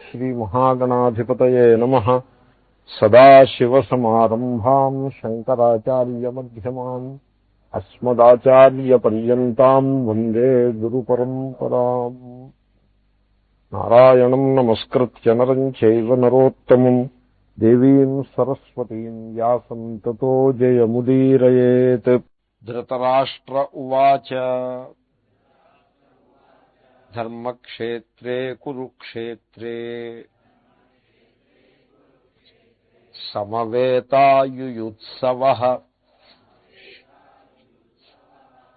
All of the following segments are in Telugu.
శ్రీమహాగణాధిపతయే నమః. సదాశివసమారంభాం శంకరాచార్యమధ్యమాం అస్మదాచార్యపర్యంతాం వందే గురుపరంపరాం. నారాయణం నమస్కృత్య నరం చైవ నరోత్తమం దేవీం సరస్వతీం వ్యాసం తతో జయముదీరయేత్. ధృతరాష్ట్ర ఉవాచ ధర్మక్షేత్రే కురుక్షేత్రే సమవేతాయుయుత్సవః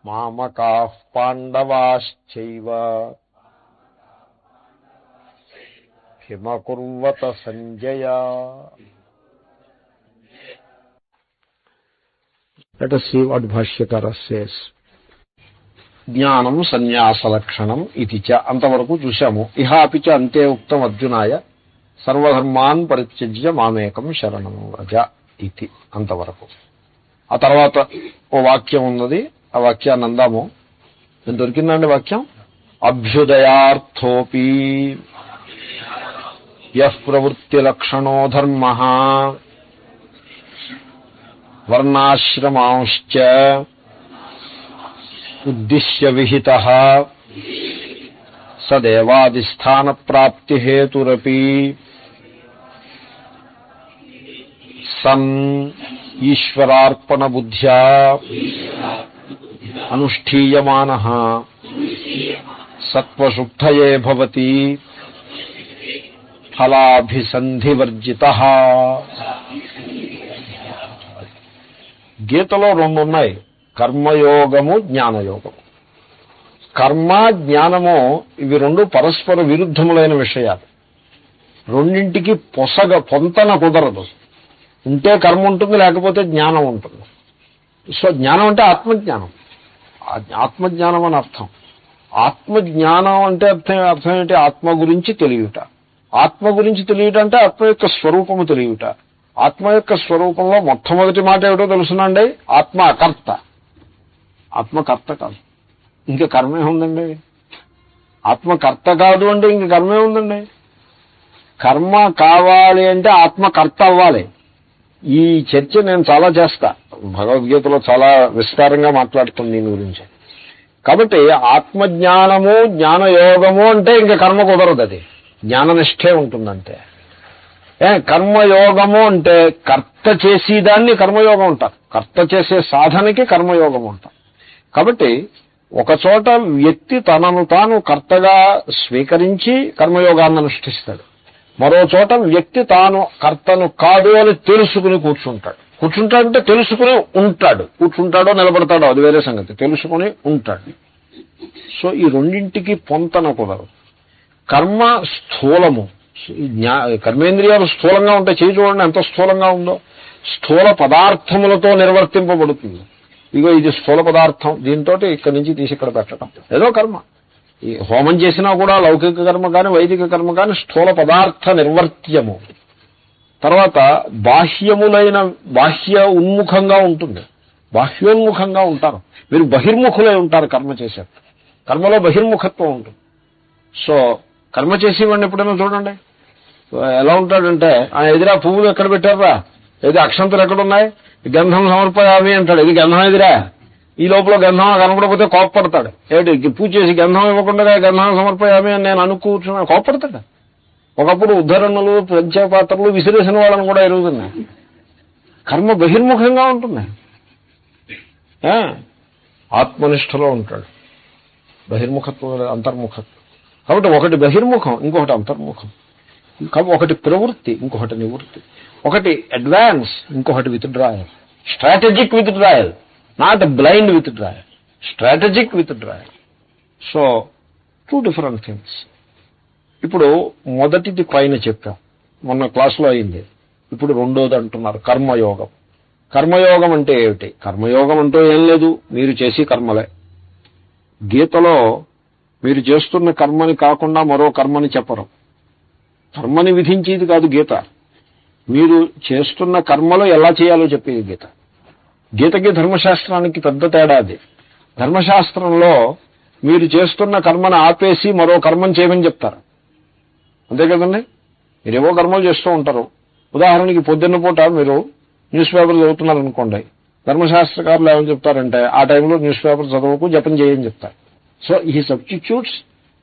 మామకాః పాండవాశ్చైవ కిమకుర్వత Sanjaya. Let us see what Bhashyakara says. జ్ఞానం సన్యాస లక్షణం ఇది చ అంతవరకు చూశాము. ఇహాపి చ అంతే ఉక్తం అర్జునాయ సర్వధర్మాన్ పరిత్యజ్య మామేకం శరణం వ్రజ ఇది అంతవరకు. ఆ తర్వాత ఓ వాక్యం ఉన్నది, ఆ వాక్యాన్ని అందాము. నేను దొరికిందండి వాక్యం. అభ్యుదయార్థోపి యః ప్రవృత్తి లక్షణో ధర్మః వర్ణాశ్రమాంశ్చ ఉద్దిశ్య విహితః సదేవాదిస్థాన ప్రాప్తి హేతురపి సన్ ఈశ్వరార్పణ బుద్ధ్యా అనుష్ఠీయమానః సత్వశుద్ధయే భవతి ఫలాభిసంధివర్జితః. గీతలో రెండు ఉన్నాయి, కర్మయోగము, జ్ఞానయోగము. కర్మ జ్ఞానము ఇవి రెండు పరస్పర విరుద్ధములైన విషయాలు. రెండింటికి పొంతన కుదరదు. ఉంటే కర్మ ఉంటుంది, లేకపోతే జ్ఞానం ఉంటుంది. సో జ్ఞానం అంటే ఆత్మజ్ఞానం, ఆత్మజ్ఞానం అని అర్థం. ఆత్మజ్ఞానం అంటే అర్థం ఏంటి? ఆత్మ గురించి తెలియట. ఆత్మ గురించి తెలియట అంటే ఆత్మ యొక్క స్వరూపము తెలియట. ఆత్మ యొక్క స్వరూపంలో మొట్టమొదటి మాట ఏమిటో తెలుసునండి, ఆత్మ అకర్త. ఆత్మకర్త కాదు, ఇంక కర్మే ఉందండి. ఆత్మకర్త కాదు అంటే ఇంక కర్మే ఉందండి. కర్మ కావాలి అంటే ఆత్మకర్త అవ్వాలి. ఈ చర్చ నేను చాలా చేస్తా, భగవద్గీతలో చాలా విస్తారంగా మాట్లాడుతుంది దీని గురించి. కాబట్టి ఆత్మజ్ఞానము జ్ఞానయోగము అంటే ఇంక కర్మ కుదరదు, అది జ్ఞాననిష్ఠే ఉంటుందంటే. కర్మయోగము అంటే కర్త చేసేదాన్ని కర్మయోగం ఉంటారు, కర్త చేసే సాధనకి కర్మయోగం ఉంటారు. కాబట్టి ఒకచోట వ్యక్తి తనను తాను కర్తగా స్వీకరించి కర్మయోగాన్ని అనుష్ఠిస్తాడు. మరో చోట వ్యక్తి తాను కర్తను కాదు అని తెలుసుకుని కూర్చుంటాడు. కూర్చుంటాడంటే తెలుసుకుని ఉంటాడు. కూర్చుంటాడో నిలబడతాడో అది వేరే సంగతి, తెలుసుకుని ఉంటాడు. సో ఈ రెండింటికి పొంతన కుదరదు. కర్మ స్థూలము, కర్మేంద్రియాలు స్థూలంగా ఉంటాయి. చేయి చూడండి ఎంత స్థూలంగా ఉందో. స్థూల పదార్థములతో నిర్వర్తింపబడుతుంది. ఇగో ఇది స్థూల పదార్థం, దీంతో ఇక్కడి నుంచి తీసి ఇక్కడ పెట్టడం ఏదో కర్మ. ఈ హోమం చేసినా కూడా లౌకిక కర్మ కానీ వైదిక కర్మ కానీ స్థూల పదార్థ నిర్వర్త్యము. తర్వాత బాహ్య ఉన్ముఖంగా ఉంటుంది, బాహ్యోన్ముఖంగా ఉంటారు. మీరు బహిర్ముఖులై ఉంటారు కర్మ చేసేట. కర్మలో బహిర్ముఖత్వం ఉంటుంది. సో కర్మ చేసేవాడిని ఎప్పుడైనా చూడండి ఎలా ఉంటాడంటే, ఆ ఎదురా పువ్వులు ఎక్కడ పెట్టారా, ఏది అక్షంతలు ఎక్కడున్నాయి, గంధం సమర్పయామి అంటాడు. ఇది గంధం ఎదురా, ఈ లోపల గంధం కనపడకపోతే కోప్పడతాడు. ఏంటి పూజ చేసి గంధం ఇవ్వకుండా గంధం సమర్పయామి అని నేను అనుకూర్చున్నా, కోప్పడతాడు. ఒకప్పుడు ఉద్ధరణలు పంచపాత్రలు విసిరేసిన వాళ్ళని కూడా ఎరుగుతున్నాయి. కర్మ బహిర్ముఖంగా ఉంటుంది, ఆత్మనిష్టలో ఉంటాడు. బహిర్ముఖత్వం అంతర్ముఖత్వం. కాబట్టి ఒకటి బహిర్ముఖం, ఇంకొకటి అంతర్ముఖం. ఒకటి ప్రవృత్తి, ఇంకొకటి నివృత్తి. ఒకటి అడ్వాన్స్, ఇంకొకటి withdrawal. Strategic withdrawal, not blind withdrawal, strategic withdrawal. So 2 different things. ఇప్పుడు మొదటిది పైన చెప్పాం, మొన్న క్లాసులో అయింది. ఇప్పుడు రెండోది అంటున్నారు కర్మయోగం. కర్మయోగం అంటే ఏమిటి? కర్మయోగం అంటూ ఏం లేదు, మీరు చేసి కర్మలే. గీతలో మీరు చేస్తున్న కర్మని కాకుండా మరో కర్మని చెప్పరు. కర్మని విధించేది కాదు గీత, మీరు చేస్తున్న కర్మలో ఎలా చేయాలో చెప్పేది గీత. గీతకి ధర్మశాస్త్రానికి పెద్ద తేడా అది. ధర్మశాస్త్రంలో మీరు చేస్తున్న కర్మను ఆపేసి మరో కర్మను చేయమని చెప్తారు, అంతే కదండి. మీరేవో కర్మలు చేస్తూ ఉంటారు. ఉదాహరణకి పొద్దున్న పూట మీరు న్యూస్ పేపర్ చదువుతున్నారనుకోండి, ధర్మశాస్త్రకారులు ఏమని చెప్తారంటే ఆ టైంలో న్యూస్ పేపర్ చదవకు, జపం చేయని చెప్తారు. సో హీ సబ్స్టిట్యూట్స్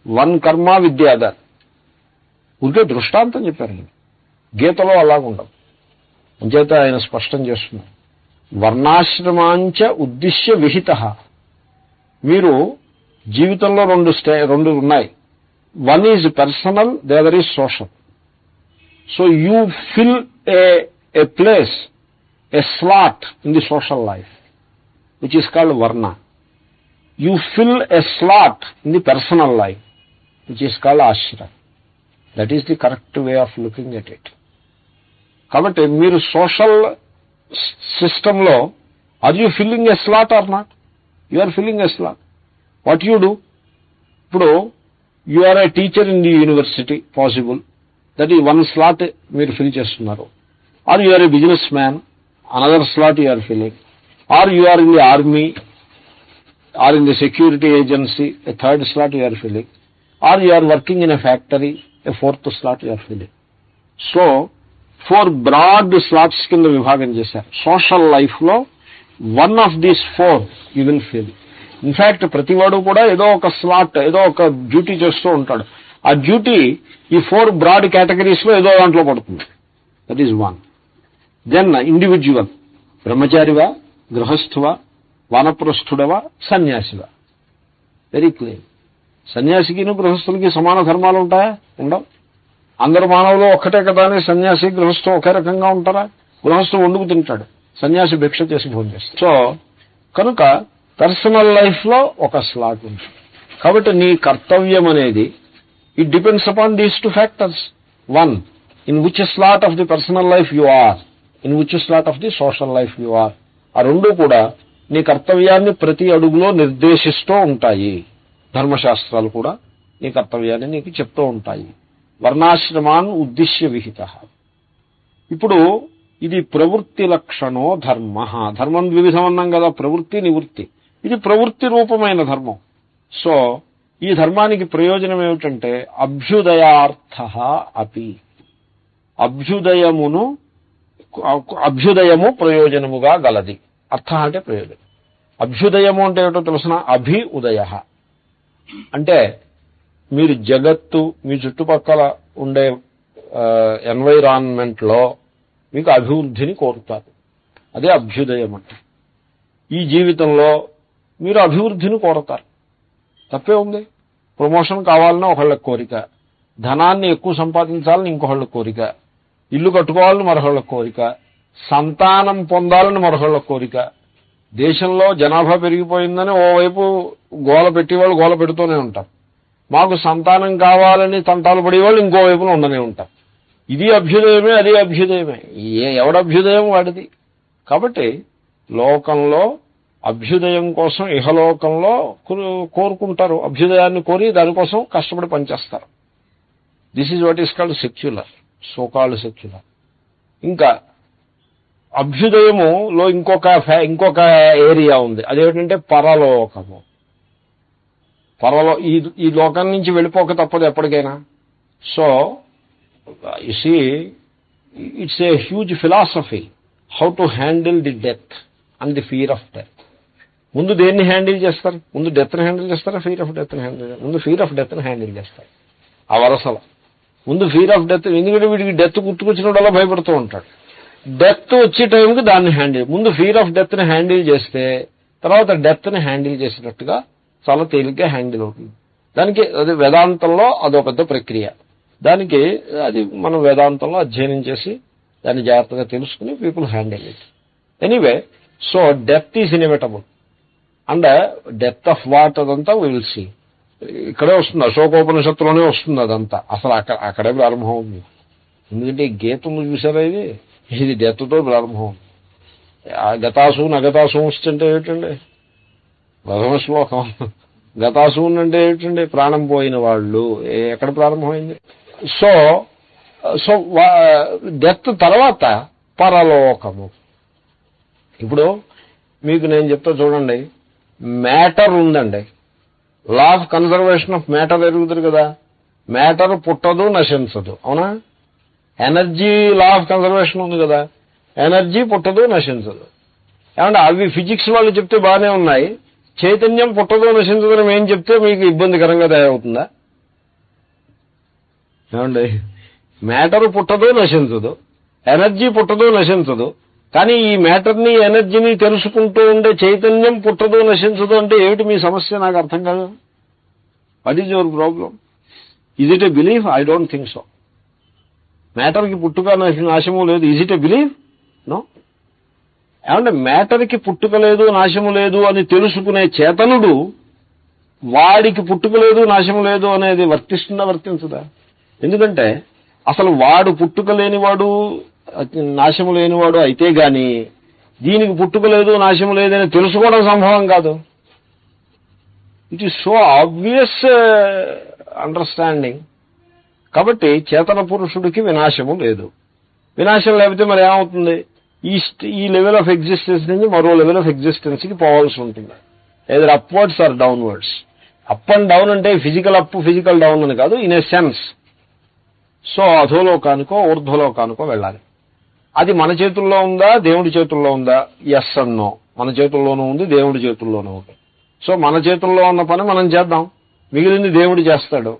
వన్ కర్మ విత్ ది అదర్. ఊరికే దృష్టాంతం చెప్పారు. గీతలో అలాగుండవు. అంచేత ఆయన స్పష్టం చేస్తున్నారు, వర్ణాశ్రమాంచ ఉద్దిశ్య విహిత. మీరు జీవితంలో రెండు ఉన్నాయి. One is personal, the other is social. So you fill A place, a slot in the social life, which is called varna. You fill a slot in the personal life, which is called ashram. That is the correct way of looking at it. కాబట్టి మీరు సోషల్ సిస్టంలో are you filling a slot or not? You are filling a slot. What you do? ఇప్పుడు you are a teacher in the university, possible, that ఈ వన్ స్లాట్ మీరు ఫిల్ చేస్తున్నారు. Or you are a businessman, another slot you are filling, or you are in the army or in the security agency, a third slot you are filling, or you are working in a factory, a fourth slot you are filling. So 4 broad slots కింద విభాగం చేశారు. సోషల్ లైఫ్ లో one of these 4 you will fill. In fact ప్రతివాడు కూడా ఏదో ఒక స్లాట్, ఏదో ఒక డ్యూటీ చేస్తూ ఉంటాడు. ఆ డ్యూటీ ఈ 4 బ్రాడ్ కేటగిరీస్ లో ఏదో దాంట్లో పడుతుంది. That is one. Then individual, బ్రహ్మచారివా, గృహస్థువా, వానప్రస్థుడవా, సన్యాసివా. Very clear. సన్యాసికిను గృహస్థులకి సమాన ధర్మాలు ఉంటాయా? ఉండవు. అందరు మానవులు ఒక్కటే కదా అని సన్యాసి గృహస్థు ఒకే రకంగా ఉంటారా? గృహస్థు వండుకు తింటాడు, సన్యాసి భిక్ష చేసి భోజనం చేస్తాడు. సో కనుక పర్సనల్ లైఫ్ లో ఒక స్లాట్ ఉంది. కాబట్టి నీ కర్తవ్యం అనేది it depends upon these 2 factors. One, in which slot of the personal life you are, in which slot of the social life you are. ఆ రెండు కూడా నీ కర్తవ్యాన్ని ప్రతి అడుగులో నిర్దేశిస్తూ ఉంటాయి. ధర్మశాస్త్రాలు కూడా నీ కర్తవ్యాన్ని నీకు చెప్తూ ఉంటాయి. వర్ణాశ్రమాన్ ఉద్దిశ్య విహిత. ఇప్పుడు ఇది ప్రవృత్తి లక్షణో ధర్మ. ధర్మం ద్విధం అన్నాం కదా, ప్రవృత్తి, నివృత్తి. ఇది ప్రవృత్తి రూపమైన ధర్మం. సో ఈ ధర్మానికి ప్రయోజనం ఏమిటంటే అభ్యుదయార్థ అపి. అభ్యుదయము ప్రయోజనముగా గలది. అర్థ అంటే ప్రయోజనం. అభ్యుదయము అంటే ఏమిటో తెలుసిన? అభి ఉదయ అంటే మీరు జగత్తు, మీ చుట్టుపక్కల ఉండే ఎన్వైరాన్మెంట్ లో మీకు అభివృద్ధిని కోరుతారు. అదే అభ్యుదయం అంటే. ఈ జీవితంలో మీరు అభివృద్ధిని కోరతారు. తప్పే ఉంది? ప్రమోషన్ కావాలని ఒకళ్ళ కోరిక, ధనాన్ని ఎక్కువ సంపాదించాలని ఇంకొకళ్ళ కోరిక, ఇల్లు కట్టుకోవాలని మరొకళ్ళ కోరిక, సంతానం పొందాలని మరొకళ్ళ కోరిక. దేశంలో జనాభా పెరిగిపోయిందని ఓవైపు గోల పెట్టేవాళ్ళు గోల పెడుతూనే ఉంటారు. మాకు సంతానం కావాలని తంటాలు పడేవాళ్ళు ఇంకోవైపున ఉండనే ఉంటారు. ఇది అభ్యుదయమే, అది అభ్యుదయమే. ఎవడ అభ్యుదయం వాడిది. కాబట్టి లోకంలో అభ్యుదయం కోసం ఇహలోకంలో కోరుకుంటారు. అభ్యుదయాన్ని కోరి దానికోసం కష్టపడి పనిచేస్తారు. This is what is called secular, so called secular. ఇంకా అభ్యుదయములో ఇంకొక ఏరియా ఉంది. అదేమిటంటే పరలోకము. ఈ లోకం నుంచి వెళ్ళిపోక తప్పదు ఎప్పటికైనా. So you see, it's a huge philosophy how to handle the death and the fear of death. ముందు దేన్ని హ్యాండిల్ చేస్తారు? ముందు డెత్ని హ్యాండిల్ చేస్తారా? ఫియర్ ఆఫ్ డెత్ని హ్యాండిల్ చేస్తారు. ముందు ఫియర్ ఆఫ్ డెత్ని హ్యాండిల్ చేస్తారు. ఆ వరసలో ముందు ఫియర్ ఆఫ్ డెత్. ఎందుకంటే వీడికి డెత్ గుర్తుకొచ్చినప్పుడల్లా భయపడుతూ ఉంటాడు. డెత్ వచ్చే టైంకి దాన్ని ముందు ఫియర్ ఆఫ్ డెత్ని హ్యాండిల్ చేస్తే తర్వాత డెత్ని హ్యాండిల్ చేసినట్టుగా చాలా తేలిగ్గా హ్యాండిల్ అవుతుంది. దానికి అది వేదాంతంలో అదో పెద్ద ప్రక్రియ. దానికి అది మనం వేదాంతంలో అధ్యయనం చేసి దాన్ని జాగ్రత్తగా తెలుసుకుని people handle it. Anyway, so death is inevitable. And death of what అదంతా వీ విల్ సీ. ఇక్కడే వస్తుంది, అశోకోపనిషత్తులోనే వస్తుంది అదంతా. అసలు అక్కడే ప్రారంభం ఉంది. ఎందుకంటే ఈ గీతను చూసారా, ఇది డెత్తో ప్రారంభం. గతాసు నగతాసు అంటే ఏమిటండి? ప్రథమ శ్లోకం. గతాసూన్ అంటే ఏమిటండి? ప్రాణం పోయిన వాళ్ళు. ఎక్కడ ప్రారంభమైంది? సో డెత్ తర్వాత పరలోకము. ఇప్పుడు మీకు నేను చెప్తా చూడండి, మ్యాటర్ ఉందండి. Law of conservation of matter ఎరుగుతుంది కదా. మ్యాటర్ పుట్టదు, నశించదు. అవునా? ఎనర్జీ లా ఆఫ్ కన్సర్వేషన్ ఉంది కదా, ఎనర్జీ పుట్టదు నశించదు. ఏమంటే అవి ఫిజిక్స్ వాళ్ళు చెప్తే బాగానే ఉన్నాయి, చైతన్యం పుట్టదు నశించదు ఏం చెప్తే మీకు ఇబ్బందికరంగా తయారవుతుందా? ఏమండి, మ్యాటర్ పుట్టదు నశించదు, ఎనర్జీ పుట్టదు నశించదు, కానీ ఈ మ్యాటర్ని ఎనర్జీని తెలుసుకుంటూ ఉండే చైతన్యం పుట్టదు నశించదు అంటే ఏమిటి మీ సమస్య? నాకు అర్థం కాదు. What is your problem? Is it a belief? I don't think so. మ్యాటర్కి పుట్టుక నాశము లేదు, is it a belief? No. ఏమంటే మ్యాటర్కి పుట్టుక లేదు నాశము లేదు అని తెలుసుకునే చేతనుడు వాడికి పుట్టుక లేదు నాశము లేదు అనేది వర్తిస్తుందా వర్తించదా? ఎందుకంటే అసలు వాడు పుట్టుక లేనివాడు నాశము లేనివాడు అయితే గాని దీనికి పుట్టుక లేదు నాశము లేదని తెలుసుకోవడం సంభవం కాదు. It is so obvious understanding. కాబట్టి చేతన పురుషుడికి వినాశము లేదు. వినాశం లేకపోతే మరి ఏమవుతుంది? ఈ లెవెల్ ఆఫ్ ఎగ్జిస్టెన్స్ నుంచి మరో లెవెల్ ఆఫ్ ఎగ్జిస్టెన్స్కి పోవాల్సి ఉంటుంది, either upwards or downwards. Up and down అంటే ఫిజికల్ అప్ ఫిజికల్ డౌన్ అని కాదు, ఇన్ ఏ సెన్స్. సో అధోలోకానికో ఊర్ధ్వలోకానికో వెళ్ళాలి. అది మన చేతుల్లో ఉందా దేవుడి చేతుల్లో ఉందా? Yes and no. మన చేతుల్లోనూ ఉంది, దేవుడి చేతుల్లోనూ ఉంది. సో మన చేతుల్లో ఉన్న పని మనం చేద్దాం, మిగిలింది దేవుడు చేస్తాడు.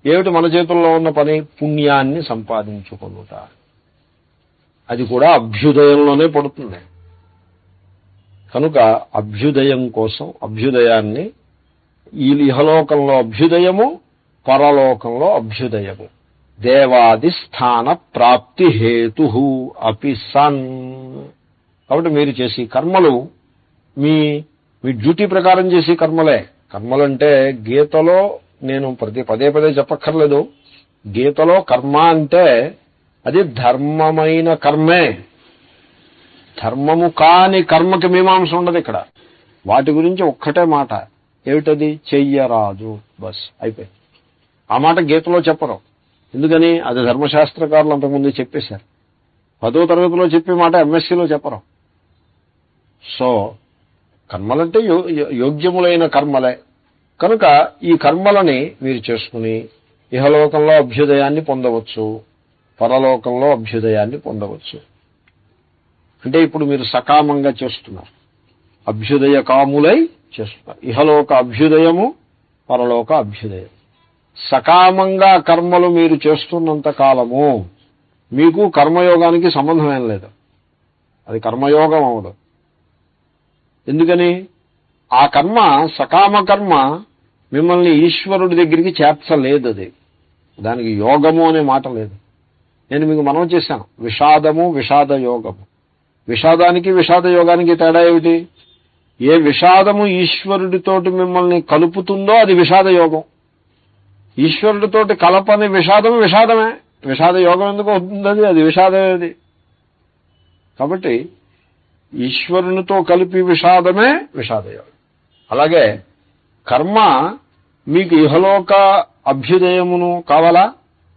ఏమిటి మన చేతుల్లో ఉన్న పని? పుణ్యాన్ని సంపాదించుకొనుట. అది కూడా అభ్యుదయంలోనే పడుతుంది. కనుక అభ్యుదయం కోసం అభ్యుదయాన్ని, ఈ ఇహలోకంలో అభ్యుదయము, పరలోకంలో అభ్యుదయము, దేవాది స్థాన ప్రాప్తి హేతు అపి సన్. కాబట్టి మీరు చేసే కర్మలు మీ డ్యూటీ ప్రకారం చేసే కర్మలే. కర్మలంటే గీతలో నేను పదే పదే చెప్పక్కర్లేదు, గీతలో కర్మ అంటే అది ధర్మమైన కర్మే. ధర్మము కాని కర్మకి మీమాంస ఉండదు ఇక్కడ. వాటి గురించి ఒక్కటే మాట, ఏమిటది? చెయ్యరాదు, బస్ అయిపోయింది. ఆ మాట గీతలో చెప్పరు. ఎందుకని? అది ధర్మశాస్త్రకారులు అంతకుముందు చెప్పేశారు. 10వ తరగతిలో చెప్పే మాట ఎంఎస్సీలో చెప్పరు. సో కర్మలంటే యోగ్యములైన కర్మలే. కనుక ఈ కర్మలని మీరు చేసుకుని ఇహలోకంలో అభ్యుదయాన్ని పొందవచ్చు, పరలోకంలో అభ్యుదయాన్ని పొందవచ్చు. అంటే ఇప్పుడు మీరు సకామంగా చేస్తున్నారు, అభ్యుదయ కాములై చేస్తున్నారు. ఇహలోక అభ్యుదయము, పరలోక అభ్యుదయం. సకామంగా కర్మలు మీరు చేస్తున్నంత కాలము మీకు కర్మయోగానికి సంబంధం ఏం లేదు. అది కర్మయోగం అవదు. ఎందుకని? ఆ కర్మ, సకామ కర్మ మిమ్మల్ని ఈశ్వరుడి దగ్గరికి చేర్చలేదు. అది దానికి యోగము అనే మాట లేదు. నేను మీకు మనవి చేశాను, విషాదము, విషాద యోగము. విషాదానికి విషాద యోగానికి తేడా ఏమిటి? ఏ విషాదము ఈశ్వరుడితోటి మిమ్మల్ని కలుపుతుందో అది విషాద యోగం. ఈశ్వరుడితోటి కలపని విషాదము విషాదమే. విషాద యోగం ఎందుకు అవుతుంది? అది విషాదమేది. కాబట్టి ఈశ్వరునితో కలిపి విషాదమే విషాదయోగం. అలాగే కర్మ మీకు ఇహలోక అభ్యుదయమును కావాలా?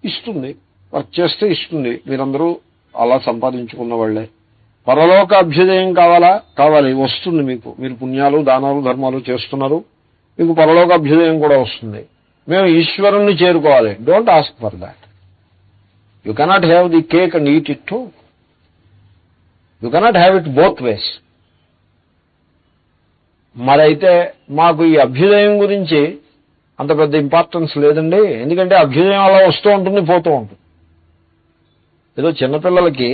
ఇస్తుంది. వర్క్ చేస్తే ఇస్తుంది. మీరందరూ అలా సంపాదించుకున్న వాళ్లే. పరలోక అభ్యుదయం కావాలా? కావాలి, వస్తుంది మీకు. మీరు పుణ్యాలు, దానాలు, ధర్మాలు చేస్తున్నారు, మీకు పరలోక అభ్యుదయం కూడా వస్తుంది. మేము ఈశ్వరుణ్ణి చేరుకోవాలి. Don't ask for that. You cannot have the cake and eat it to. You cannot have it both ways. మరైతే మాకు ఈ అభ్యుదయం గురించి అంత పెద్ద ఇంపార్టెన్స్ లేదండి, ఎందుకంటే అభ్యుదయం అలా వస్తూ ఉంటుంది, పోతూ ఉంటుంది. ఏదో చిన్నపిల్లలకి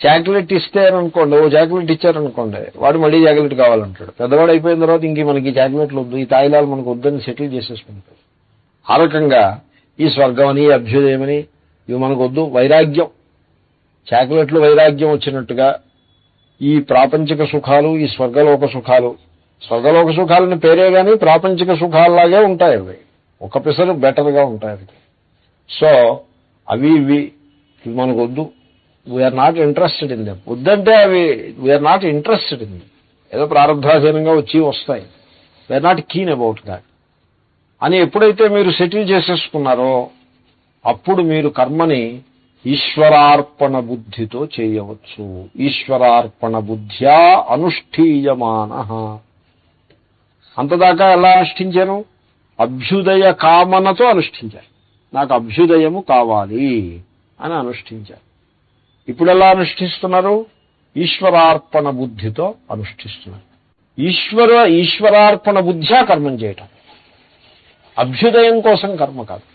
చాక్లెట్ ఇస్తారనుకోండి, ఓ చాక్లెట్ ఇచ్చారనుకోండి, వాడు మళ్ళీ చాక్లెట్ కావాలంటాడు. పెద్దవాడు అయిపోయిన తర్వాత ఇంక మనకి చాక్లెట్లు వద్దు, ఈ తాయిలాలు మనకు వద్దని సెటిల్ చేసేసుకుంటాడు. ఆ రకంగా ఈ స్వర్గం అని, అభ్యుదయమని ఇవి మనకు వద్దు. వైరాగ్యం, చాక్లెట్లు వైరాగ్యం వచ్చినట్టుగా ఈ ప్రాపంచిక సుఖాలు, ఈ స్వర్గలోక సుఖాలు, స్వర్గలోక సుఖాలని పేరే కానీ ప్రాపంచిక సుఖాల్లాగే ఉంటాయి. అవి ఒక పిసరు బెటర్గా ఉంటాయి. సో అవి ఇవి మనకు వద్దు. We are not interested in them. వద్దంటే అవి we are not interested in them. ఏదో ప్రారంభాధీనంగా వస్తాయి. We are not keen about that అని ఎప్పుడైతే మీరు సెటిల్ చేసేసుకున్నారో అప్పుడు మీరు కర్మని ఈశ్వరార్పణ బుద్ధితో చేయవచ్చు. ఈశ్వరార్పణ బుద్ధ్యా అనుష్ఠీయమాన. అంతదాకా ఎలా అనుష్ఠించాను? అభ్యుదయ కామనతో అనుష్ఠించాను. నాకు అభ్యుదయము కావాలి అని అనుష్ఠించారు. ఇప్పుడు ఎలా అనుష్ఠిస్తున్నారు? ఈశ్వరార్పణ బుద్ధితో అనుష్ఠిస్తున్నారు. ఈశ్వరార్పణ బుద్ధ్యా కర్మం చేయటం, అభ్యుదయం కోసం కర్మ కాదు.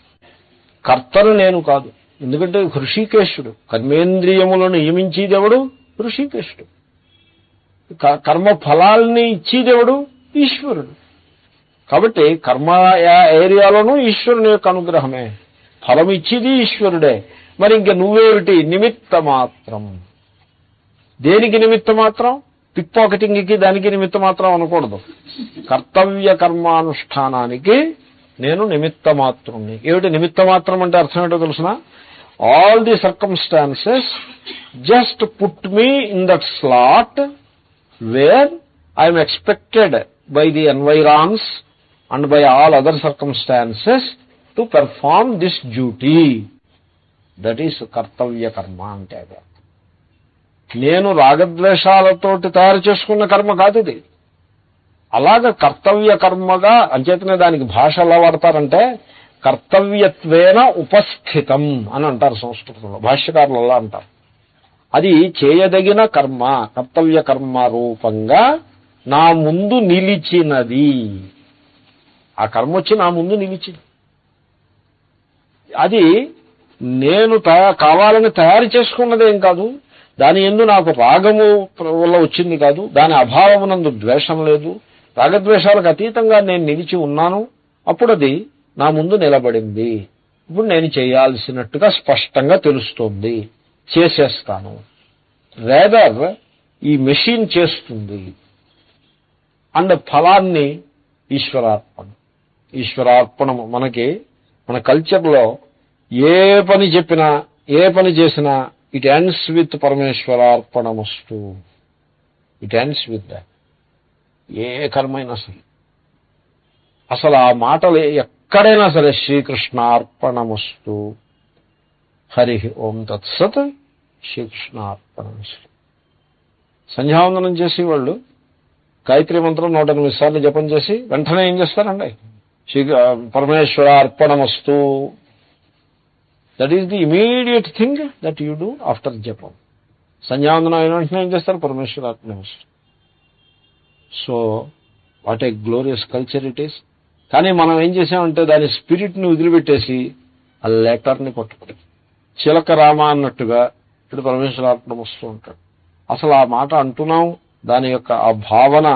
కర్తను నేను కాదు. ఎందుకంటే హృషికేశుడు, కర్మేంద్రియములను నియమించేదెవడు? హృషికేశుడు. కర్మ ఫలాల్ని ఇచ్చేదెవడు? ఈశ్వరుడు. కాబట్టి కర్మ ఏరియాలోనూ ఈశ్వరుని యొక్క అనుగ్రహమే, ఫలం ఇచ్చేది ఈశ్వరుడే. మరి ఇంక నువ్వేమిటి? నిమిత్త మాత్రం. దేనికి నిమిత్త మాత్రం? పిక్ పాకెటింగ్కి దానికి నిమిత్త మాత్రం అనకూడదు. కర్తవ్య కర్మానుష్ఠానానికి నేను నిమిత్త మాత్రుణ్ణి. ఏమిటి నిమిత్త మాత్రం అంటే అర్థం ఏంటో తెలుసునా? All the circumstances just put me in that slot where I'm expected by the environs and by all other circumstances to perform this duty. That is కర్తవ్య కర్మ అంటే. అదే నేను రాగద్వేషాలతోటి తయారు చేసుకున్న కర్మ కాదు ఇది. అలాగ కర్తవ్య కర్మగా, అంచేతనే దానికి భాష ఎలా వాడతారంటే కర్తవ్యత్వేన ఉపస్థితం అని అంటారు సంస్కృతంలో. భాష్యకారులు అలా అంటారు. అది చేయదగిన కర్మ, కర్తవ్య కర్మ రూపంగా నా ముందు నిలిచినది. ఆ కర్మ వచ్చి నా ముందు నిలిచింది. అది నేను కావాలని తయారు చేసుకున్నదేం కాదు. దాని యందు నాకు రాగము వల్ల వచ్చింది కాదు. దాని అభావమునందు ద్వేషం లేదు. రాగద్వేషాలకు అతీతంగా నేను నిలిచి ఉన్నాను. అప్పుడు అది నా ముందు నిలబడింది. ఇప్పుడు నేను చేయాల్సినట్టుగా స్పష్టంగా తెలుస్తోంది, చేసేస్తాను. రేదర్ ఈ మెషిన్ చేస్తుంది. అండ్ ఫలాన్ని ఈశ్వరార్పణము. మన కల్చర్లో ఏ పని చెప్పినా, ఏ పని చేసినా ఇట్ ఎండ్స్ విత్ పరమేశ్వరార్పణమస్తు. It ends with that. ఏ కర్మైనా సరే అసలు ఆ మాటలు ఎక్కడైనా సరే శ్రీకృష్ణార్పణమస్తు, హరి ఓం తత్సత్, శ్రీకృష్ణార్పణమస్తు. సంధ్యావందనం చేసి వాళ్ళు గాయత్రి మంత్రం 108 సార్లు జపం చేసి వెంటనే ఏం చేస్తారండి? పరమేశ్వరార్పణమస్తు. That is the immediate thing that you do after జపం. సంధ్యావందనం అయిన వెంటనే ఏం చేస్తారు? పరమేశ్వరార్పణమస్తు. So what a glorious culture it is. కానీ మనం ఏం చేసామంటే దాని స్పిరిట్ని వదిలిపెట్టేసి ఆ లెటర్ని పట్టుకుంటాం. చిలక రామ అన్నట్టుగా ఇప్పుడు పరమేశ్వరార్పణం వస్తూ ఉంటాడు. అసలు ఆ మాట అంటున్నాం, దాని యొక్క ఆ భావన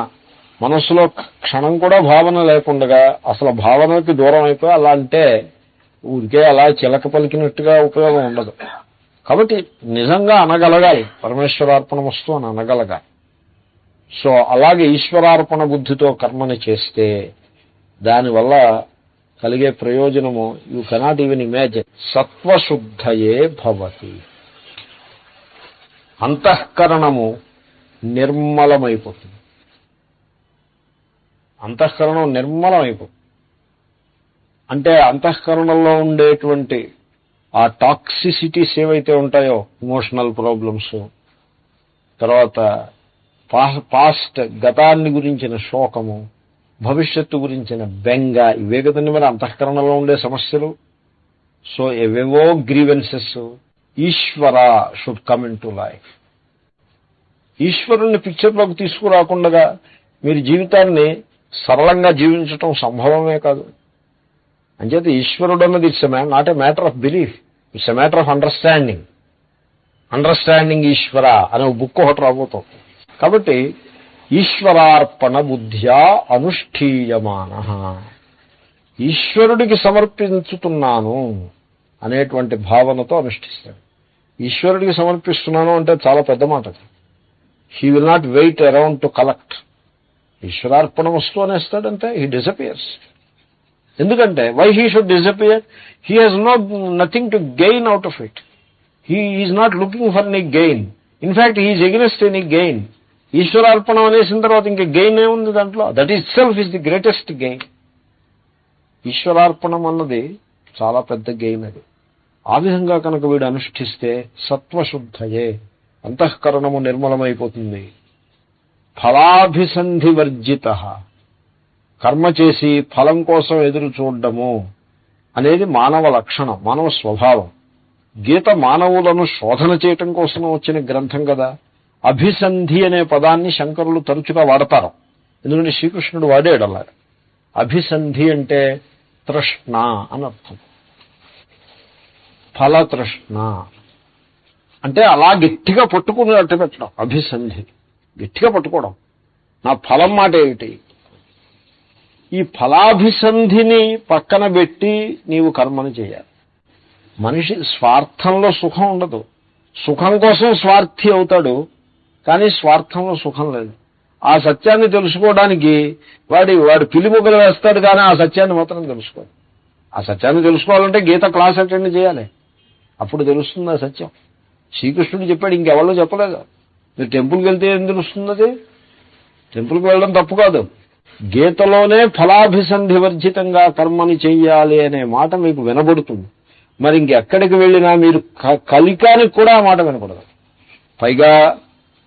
మనస్సులో క్షణం కూడా భావన లేకుండగా అసలు భావనకి దూరం అయిపోయి అలా అంటే ఊరికే అలా చిలక పలికినట్టుగా ఉపయోగం ఉండదు. కాబట్టి నిజంగా అనగలగాలి, పరమేశ్వరార్పణం వస్తూ అని అనగలగాలి. సో అలాగే ఈశ్వరార్పణ బుద్ధితో కర్మని చేస్తే దానివల్ల కలిగే ప్రయోజనము యూ కెనాట్ ఈవెన్ ఇమాజిన్. సత్వశుద్ధయే భవతి. అంతఃకరణము నిర్మలమైపోతుంది. అంతఃకరణం నిర్మలమైపోతుంది అంటే అంతఃకరణంలో ఉండేటువంటి ఆ టాక్సిసిటీస్ ఏవైతే ఉంటాయో, ఇమోషనల్ ప్రాబ్లమ్స్, తర్వాత పాస్ట్ గతాన్ని గురించిన శోకము, భవిష్యత్తు గురించిన బెంగ, ఇవే కదండి మరి అంతఃకరణలో ఉండే సమస్యలు. సో ఎవేవో గ్రీవెన్సెస్. ఈశ్వర should come into life. ఈశ్వరుణ్ణి పిక్చర్లోకి తీసుకురాకుండా మీరు జీవితాన్ని సరళంగా జీవించటం సంభవమే కాదు. అంచేత ఈశ్వరుడు అన్నది it's not a matter of belief, it's a matter of understanding. Understanding ఈశ్వర అనే బుక్ ఒకటి రాబోతుంది. కాబట్టి ఈశ్వరార్పణ బుద్ధ్యా అనుష్ఠీయమాన, ఈశ్వరుడికి సమర్పించుతున్నాను అనేటువంటి భావనతో అనుష్ఠిస్తాడు. ఈశ్వరుడికి సమర్పిస్తున్నాను అంటే చాలా పెద్ద మాట. He will not wait around to collect. ఈశ్వరార్పణ వస్తువు అనేస్తాడంటే హీ డిసపియర్స్. ఎందుకంటే why he should disappear? He has nothing to gain out of it. He is not looking for any gain. In fact he is against any gain. ఈశ్వరార్పణం అనేసిన తర్వాత ఇంకా గెయిన్ ఏముంది దాంట్లో? That is self is the greatest gain. ఈశ్వరార్పణం అన్నది చాలా పెద్ద గెయిన్. అది ఆ విధంగా కనుక వీడు అనుష్ఠిస్తే సత్వశుద్ధయే, అంతఃకరణము నిర్మలమైపోతుంది. ఫలాభిసంధివర్జిత, కర్మ చేసి ఫలం కోసం ఎదురు చూడడము అనేది మానవ లక్షణం, మానవ స్వభావం. గీత మానవులను శోధన చేయటం కోసం వచ్చిన గ్రంథం కదా. అభిసంధి అనే పదాన్ని శంకరులు తరచుగా వాడతారు, ఎందుకంటే శ్రీకృష్ణుడు వాడాడు అలా. అభిసంధి అంటే తృష్ణ అని అర్థం. ఫలతృష్ణ అంటే అలా గట్టిగా పట్టుకుని అట్టు పెట్టడం. అభిసంధి గట్టిగా పట్టుకోవడం. నా ఫలం మాట ఏమిటి? ఈ ఫలాభిసంధిని పక్కన పెట్టి నీవు కర్మను చేయాలి. మనిషి స్వార్థంలో సుఖం ఉండదు. సుఖం కోసం స్వార్థి అవుతాడు, కానీ స్వార్థంలో సుఖం లేదు. ఆ సత్యాన్ని తెలుసుకోవడానికి వాడు పిలిముగలు వేస్తాడు, కానీ ఆ సత్యాన్ని మాత్రం తెలుసుకోడు. ఆ సత్యాన్ని తెలుసుకోవాలంటే గీత క్లాస్ అటెండ్ చేయాలి, అప్పుడు తెలుస్తుంది ఆ సత్యం. శ్రీకృష్ణుడు చెప్పాడు, ఇంకెవరో చెప్పలేదు. మీరు టెంపుల్కి వెళ్తే ఏం తెలుస్తుంది? అది టెంపుల్కి వెళ్ళడం తప్పు కాదు. గీతలోనే ఫలాభిసంధి వర్జితంగా కర్మని చెయ్యాలి అనే మాట మీకు వినబడుతుంది. మరి ఇంకెక్కడికి వెళ్ళినా మీరు కలికానికి కూడా ఆ మాట వినపడదు. పైగా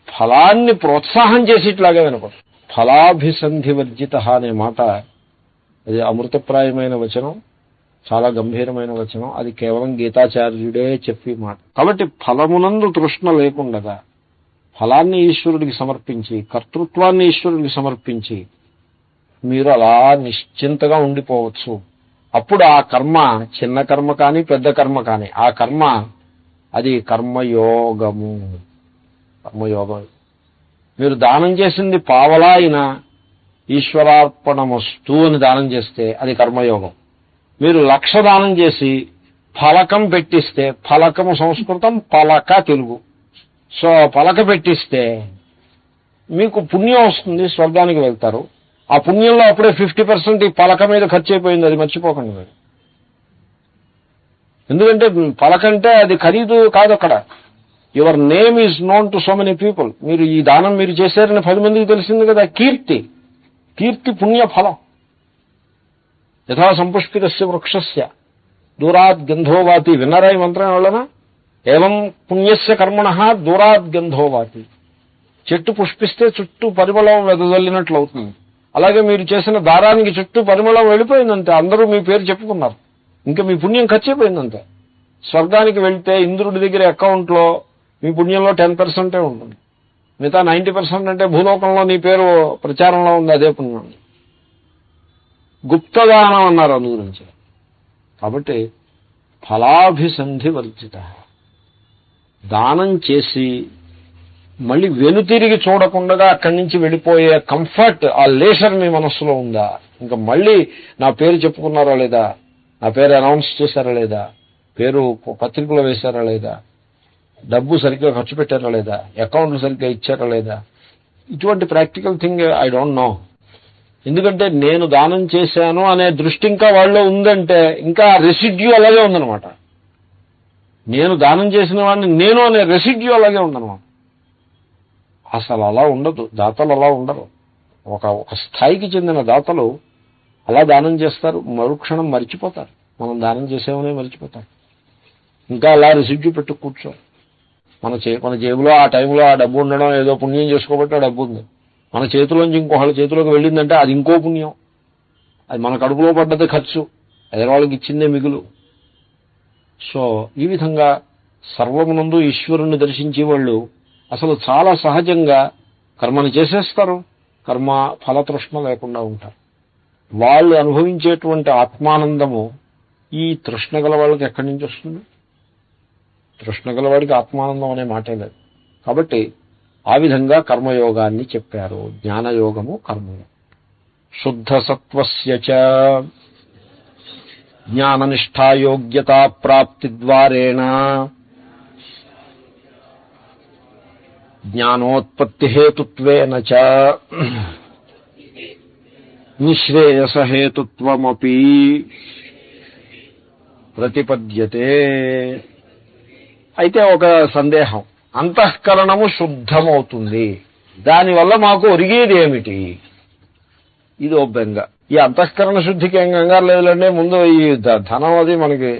ఫలాన్ని ప్రోత్సాహం చేసేట్లాగా వినపడదు. ఫలాభిసంధి వర్జిత అనే మాట అది అమృతప్రాయమైన వచనం, చాలా గంభీరమైన వచనం. అది కేవలం గీతాచార్యుడే చెప్పి మాట. కాబట్టి ఫలమునందు తృష్ణ లేకుండగా ఫలాన్ని ఈశ్వరుడికి సమర్పించి, కర్తృత్వాన్ని ఈశ్వరుడికి సమర్పించి మీరు అలా నిశ్చింతగా ఉండిపోవచ్చు. అప్పుడు ఆ కర్మ చిన్న కర్మ కానీ పెద్ద కర్మ కానీ ఆ కర్మ అది కర్మయోగము. కర్మయోగం. మీరు దానం చేసింది పావలా అయినా ఈశ్వరార్పణమస్తు అని దానం చేస్తే అది కర్మయోగం. మీరు 1,00,000 దానం చేసి ఫలకం పెట్టిస్తే, ఫలకము సంస్కృతం, పలక తెలుగు, సో పలక పెట్టిస్తే మీకు పుణ్యం వస్తుంది, స్వర్గానికి వెళ్తారు. ఆ పుణ్యంలో అప్పుడే 50% ఈ పలక మీద ఖర్చు అయిపోయింది, అది మర్చిపోకండి మీరు. ఎందుకంటే పలకంటే అది ఖరీదు కాదు. అక్కడ your name is known to so many people. మీరు ఈ దానం మీరు చేశారని 10 మందికి తెలిసింది కదా. కీర్తి పుణ్య ఫలం. యథా సంపుష్పితస్య వృక్షస్య దూరాద్ గంధోవాతి. విన్నారా ఈ మంత్రం వలన? ఏవం పుణ్యస్య కర్మణః దూరాద్ గంధోవాతి. చెట్టు పుష్పిస్తే చుట్టూ పరిమళం వెదజల్లినట్లు అవుతుంది. అలాగే మీరు చేసిన దారానికి చుట్టూ పరిమళం వెళ్ళిపోయిందంటే అందరూ మీ పేరు చెప్పుకున్నారు, ఇంకా మీ పుణ్యం ఖర్చు అయిపోయిందంటే. స్వర్గానికి వెళ్తే ఇంద్రుడి దగ్గర అకౌంట్లో మీ పుణ్యంలో 10% ఉంటుంది, మిగతా 90% అంటే భూలోకంలో నీ పేరు ప్రచారంలో ఉంది, అదే పుణ్యం. గుప్తదానం అన్నారు అందు గురించి. కాబట్టి ఫలాభిసంధి వర్జిత. దానం చేసి మళ్ళీ వెనుతిరిగి చూడకుండా అక్కడి నుంచి వెళ్ళిపోయే కంఫర్ట్, ఆ లేషర్ మీ మనస్సులో ఉందా? ఇంకా మళ్ళీ నా పేరు చెప్పుకున్నారా లేదా, నా పేరు అనౌన్స్ చేశారా లేదా, పేరు పత్రికలో వేశారా లేదా, డబ్బు సరిగ్గా ఖర్చు పెట్టారా లేదా, అకౌంట్లు సరిగ్గా ఇచ్చారా లేదా, ఇటువంటి practical thing I don't know. ఎందుకంటే నేను దానం చేశాను అనే దృష్టి ఇంకా వాళ్ళలో ఉందంటే ఇంకా రెసిడ్యూ అలాగే ఉందన్నమాట. నేను దానం చేసిన వాడిని నేను అనే రెసిడ్యూ అలాగే ఉందన్నమాట. అసలు అలా ఉండదు, దాతలు అలా ఉండరు. ఒక స్థాయికి చెందిన దాతలు అలా దానం చేస్తారు, మరుక్షణం మరిచిపోతారు, మనం దానం చేసామనే మరిచిపోతారు. ఇంకా అలా రెసిడ్యూ పెట్టు కూర్చోరు. మన జేబులో ఆ టైంలో ఆ డబ్బు ఉండడం ఏదో పుణ్యం చేసుకోబట్టి ఆ డబ్బు ఉంది. మన చేతిలోంచి ఇంకొకళ్ళ చేతిలోకి వెళ్ళిందంటే అది ఇంకో పుణ్యం. అది మన కడుపులో పడ్డది ఖర్చు, ఎదరవాళ్ళకి ఇచ్చిందే మిగులు. సో ఈ విధంగా సర్వమునందు ఈశ్వరుణ్ణి దర్శించే వాళ్ళు అసలు చాలా సహజంగా కర్మను చేసేస్తారు, కర్మ ఫలతృష్ణ లేకుండా ఉంటారు. వాళ్ళు అనుభవించేటువంటి ఆత్మానందము ఈ తృష్ణ గల వాళ్ళకి ఎక్కడి నుంచి వస్తుంది? తృష్ణ గల వాడికి ఆత్మానందం అనే మాటే లేదు. కాబట్టి ఆ విధంగా కర్మయోగాన్ని చెప్పారు. జ్ఞానయోగము కర్మయోగం. శుద్ధ సత్వస్య చ జ్ఞాననిష్టాయోగ్యతా ప్రాప్తి ద్వారేణ జ్ఞానోత్పత్తి హేతుత్వేన చ నిశ్రేయస హేతుత్వమపి ప్రతిపద్యతే. అయితే ఒక సందేహం, అంతఃకరణము శుద్ధమవుతుంది, దానివల్ల మాకు ఒరిగేది ఏమిటి? ఇది ఓ బెంగ. ఈ అంతఃకరణ శుద్ధికి ఏం కంగారు లేదులంటే ముందు ఈ ధనం అది మనకి.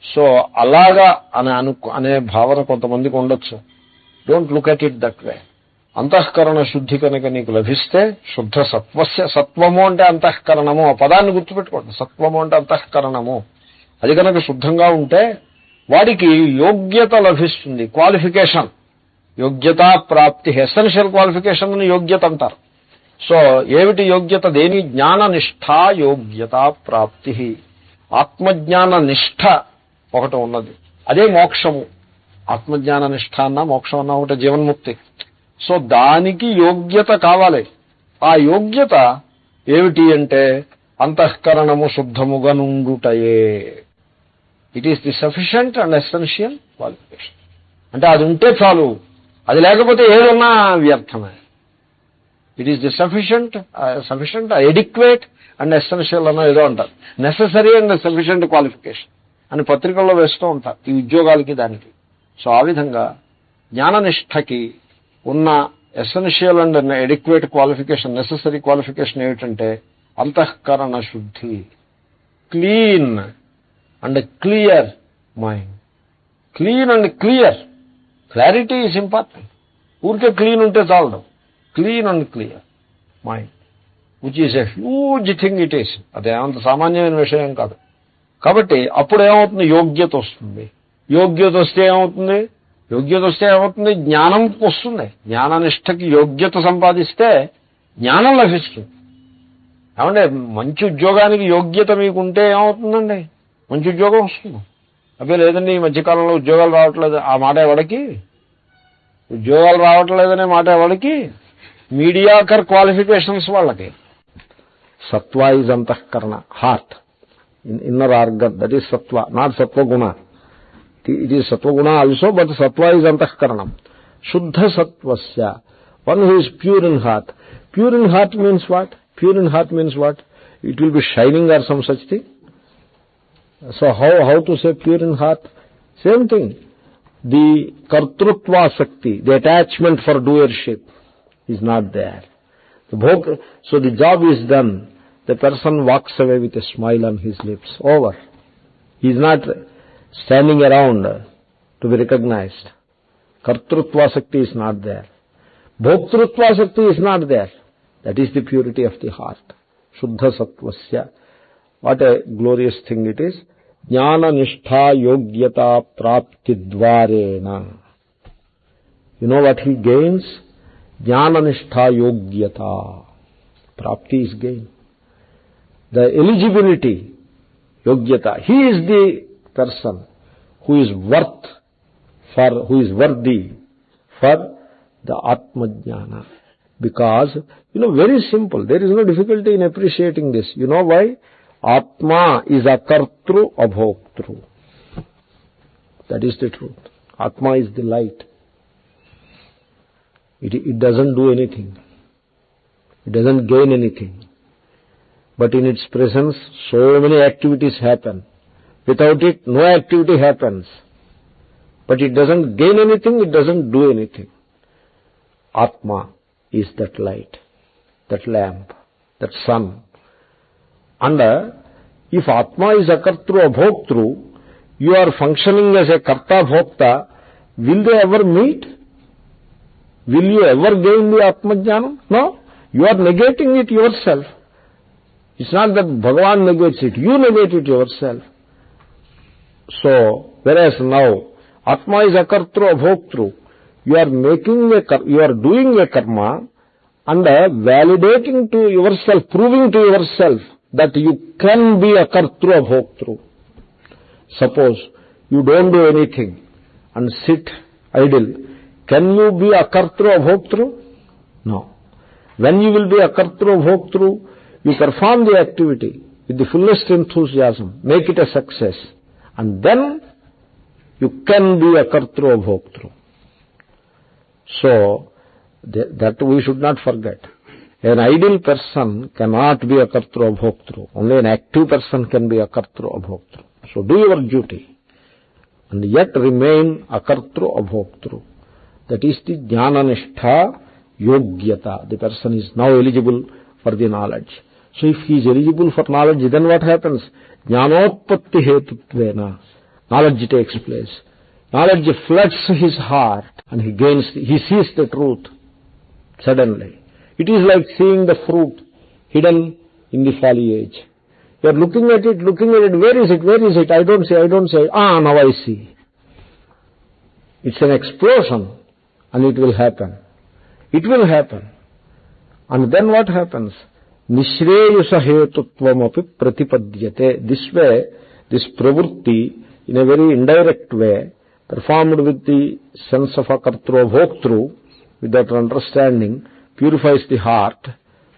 సో అలాగా అనే భావన కొంతమందికి ఉండొచ్చు. Don't look at it that way. అంతఃకరణ శుద్ధి కనుక నీకు లభిస్తే శుద్ధ సత్వస్య, సత్వము అంటే అంతఃకరణము, ఆ పదాన్ని గుర్తుపెట్టుకోండి. సత్వము అంటే అంతఃకరణము. అది కనుక శుద్ధంగా ఉంటే వాడికి యోగ్యత లభిస్తుంది, క్వాలిఫికేషన్. యోగ్యతా ప్రాప్తి, ఎసెన్షియల్ క్వాలిఫికేషన్ యోగ్యత అంటారు. సో ఏమిటి యోగ్యత? దేని? జ్ఞాననిష్టా యోగ్యతా ప్రాప్తి. ఆత్మజ్ఞాన నిష్ఠ ఒకటి ఉన్నది, అదే మోక్షము. ఆత్మజ్ఞాన నిష్ఠ అన్నా మోక్షం అన్నా ఒకటి, జీవన్ముక్తి. సో దానికి యోగ్యత కావాలి. ఆ యోగ్యత ఏమిటి అంటే అంతఃకరణము శుద్ధముగా నుండుటయే. It is the sufficient and essential qualification. అంటే అది ఉంటే చాలు, అది లేకపోతే ఏదన్నా వ్యర్థమే. It is the sufficient adequate and essential అన్న ఏదో అంటారు, నెసెసరీ అండ్ సఫిషియంట్ క్వాలిఫికేషన్ అని పత్రికల్లో వేస్తూ ఉంటారు ఈ ఉద్యోగాలకి దానికి. సో ఆ విధంగా జ్ఞాననిష్టకి ఉన్న essential and adequate qualification, necessary qualification ఏమిటంటే అంతఃకరణ శుద్ధి, clean and clear mind. Clean and clear, clarity is important. ఊరికే క్లీన్ ఉంటే చాలదు. Clean and clear mind, which is a huge thing it is. అదేమంత సామాన్యమైన విషయం కాదు. కాబట్టి అప్పుడు ఏమవుతుంది? యోగ్యత వస్తుంది. యోగ్యత వస్తే ఏమవుతుంది? జ్ఞానం వస్తుంది. జ్ఞాననిష్టకి యోగ్యత సంపాదిస్తే జ్ఞానం లభిస్తుంది. ఏమంటే మంచి ఉద్యోగానికి యోగ్యత మీకుంటే ఏమవుతుందండి? మంచి ఉద్యోగం వస్తుంది. అదే లేదండి ఈ మధ్యకాలంలో ఉద్యోగాలు రావట్లేదు, ఆ మాట ఎవరికి? ఉద్యోగాలు రావట్లేదనే మాట ఎవరికి? మీడియాకర్ క్వాలిఫికేషన్స్ వాళ్ళకి. సత్వ ఈజ్ అంతఃకరణ, heart, inner organ, that is సత్వ, నాట్ సత్వగుణ. ఇట్ ఈస్ సత్వగుణ ఆల్సో, బట్ సత్వ ఈజ్ అంతఃకరణం. శుద్ధ సత్వస్య, one who is pure in heart. Pure in heart means what? Pure in heart means what? It will be shining or some such thing. So how to say pure in heart? Same thing. The kartrutva sakti, the attachment for doership is not there. So the job is done. The person walks away with a smile on his lips. Over. He is not standing around to be recognized. Kartrutva sakti is not there. Bhoktrutva sakti is not there. That is the purity of the heart. Shuddha sattvasya. What a glorious thing it is. Jnana nishtha yogyata prapti dvarena. You know what he gains? Jnana nishtha yogyata. Prapti is gain. The eligibility, yogyata. He is the person who is worthy for the Atma Jnana. Because, very simple. There is no difficulty in appreciating this. You know why? Atma is akartru abhoktru. That is the truth. Atma is the light. It doesn't do anything. It doesn't gain anything. But in its presence, so many activities happen. Without it, no activity happens. But it doesn't gain anything, it doesn't do anything. Atma is that light, that lamp, that sun. And if Atma is akartru abhoktru, you are functioning as a karta bhokta, will they ever meet? Will you ever gain the Atma Jnana? No. You are negating it yourself. It's not that Bhagavan negates it, you negate it yourself. So, whereas now, Atma is akartru abhoktru, you are doing a karma and validating to yourself, proving to yourself that you can be a kartru abhoktru. Suppose you don't do anything and sit idle. Can you be a kartru abhoktru? No. When you will be a kartru abhoktru, you perform the activity with the fullest enthusiasm, make it a success, and then you can be a kartru abhoktru. So, that we should not forget. An idle person cannot be a kartru abhoktru. Only an active person can be a kartru abhoktru. So do your duty and yet remain a kartru abhoktru. That is the jnananishtha yogyata. The person is now eligible for the knowledge. So if he is eligible for knowledge, then what happens? Jnanotpatti hetutvena. Knowledge takes place. Knowledge floods his heart and he sees the truth suddenly. It is like seeing the fruit hidden in the foliage. You are looking at it, where is it? I don't see. Now I see. It's an explosion, and it will happen. It will happen. And then what happens? Nishreyasa hetuttvamapi pratipadyate. This way, this pravritti, in a very indirect way, performed with the sense of a kartru bhoktru, with that understanding, purifies the heart,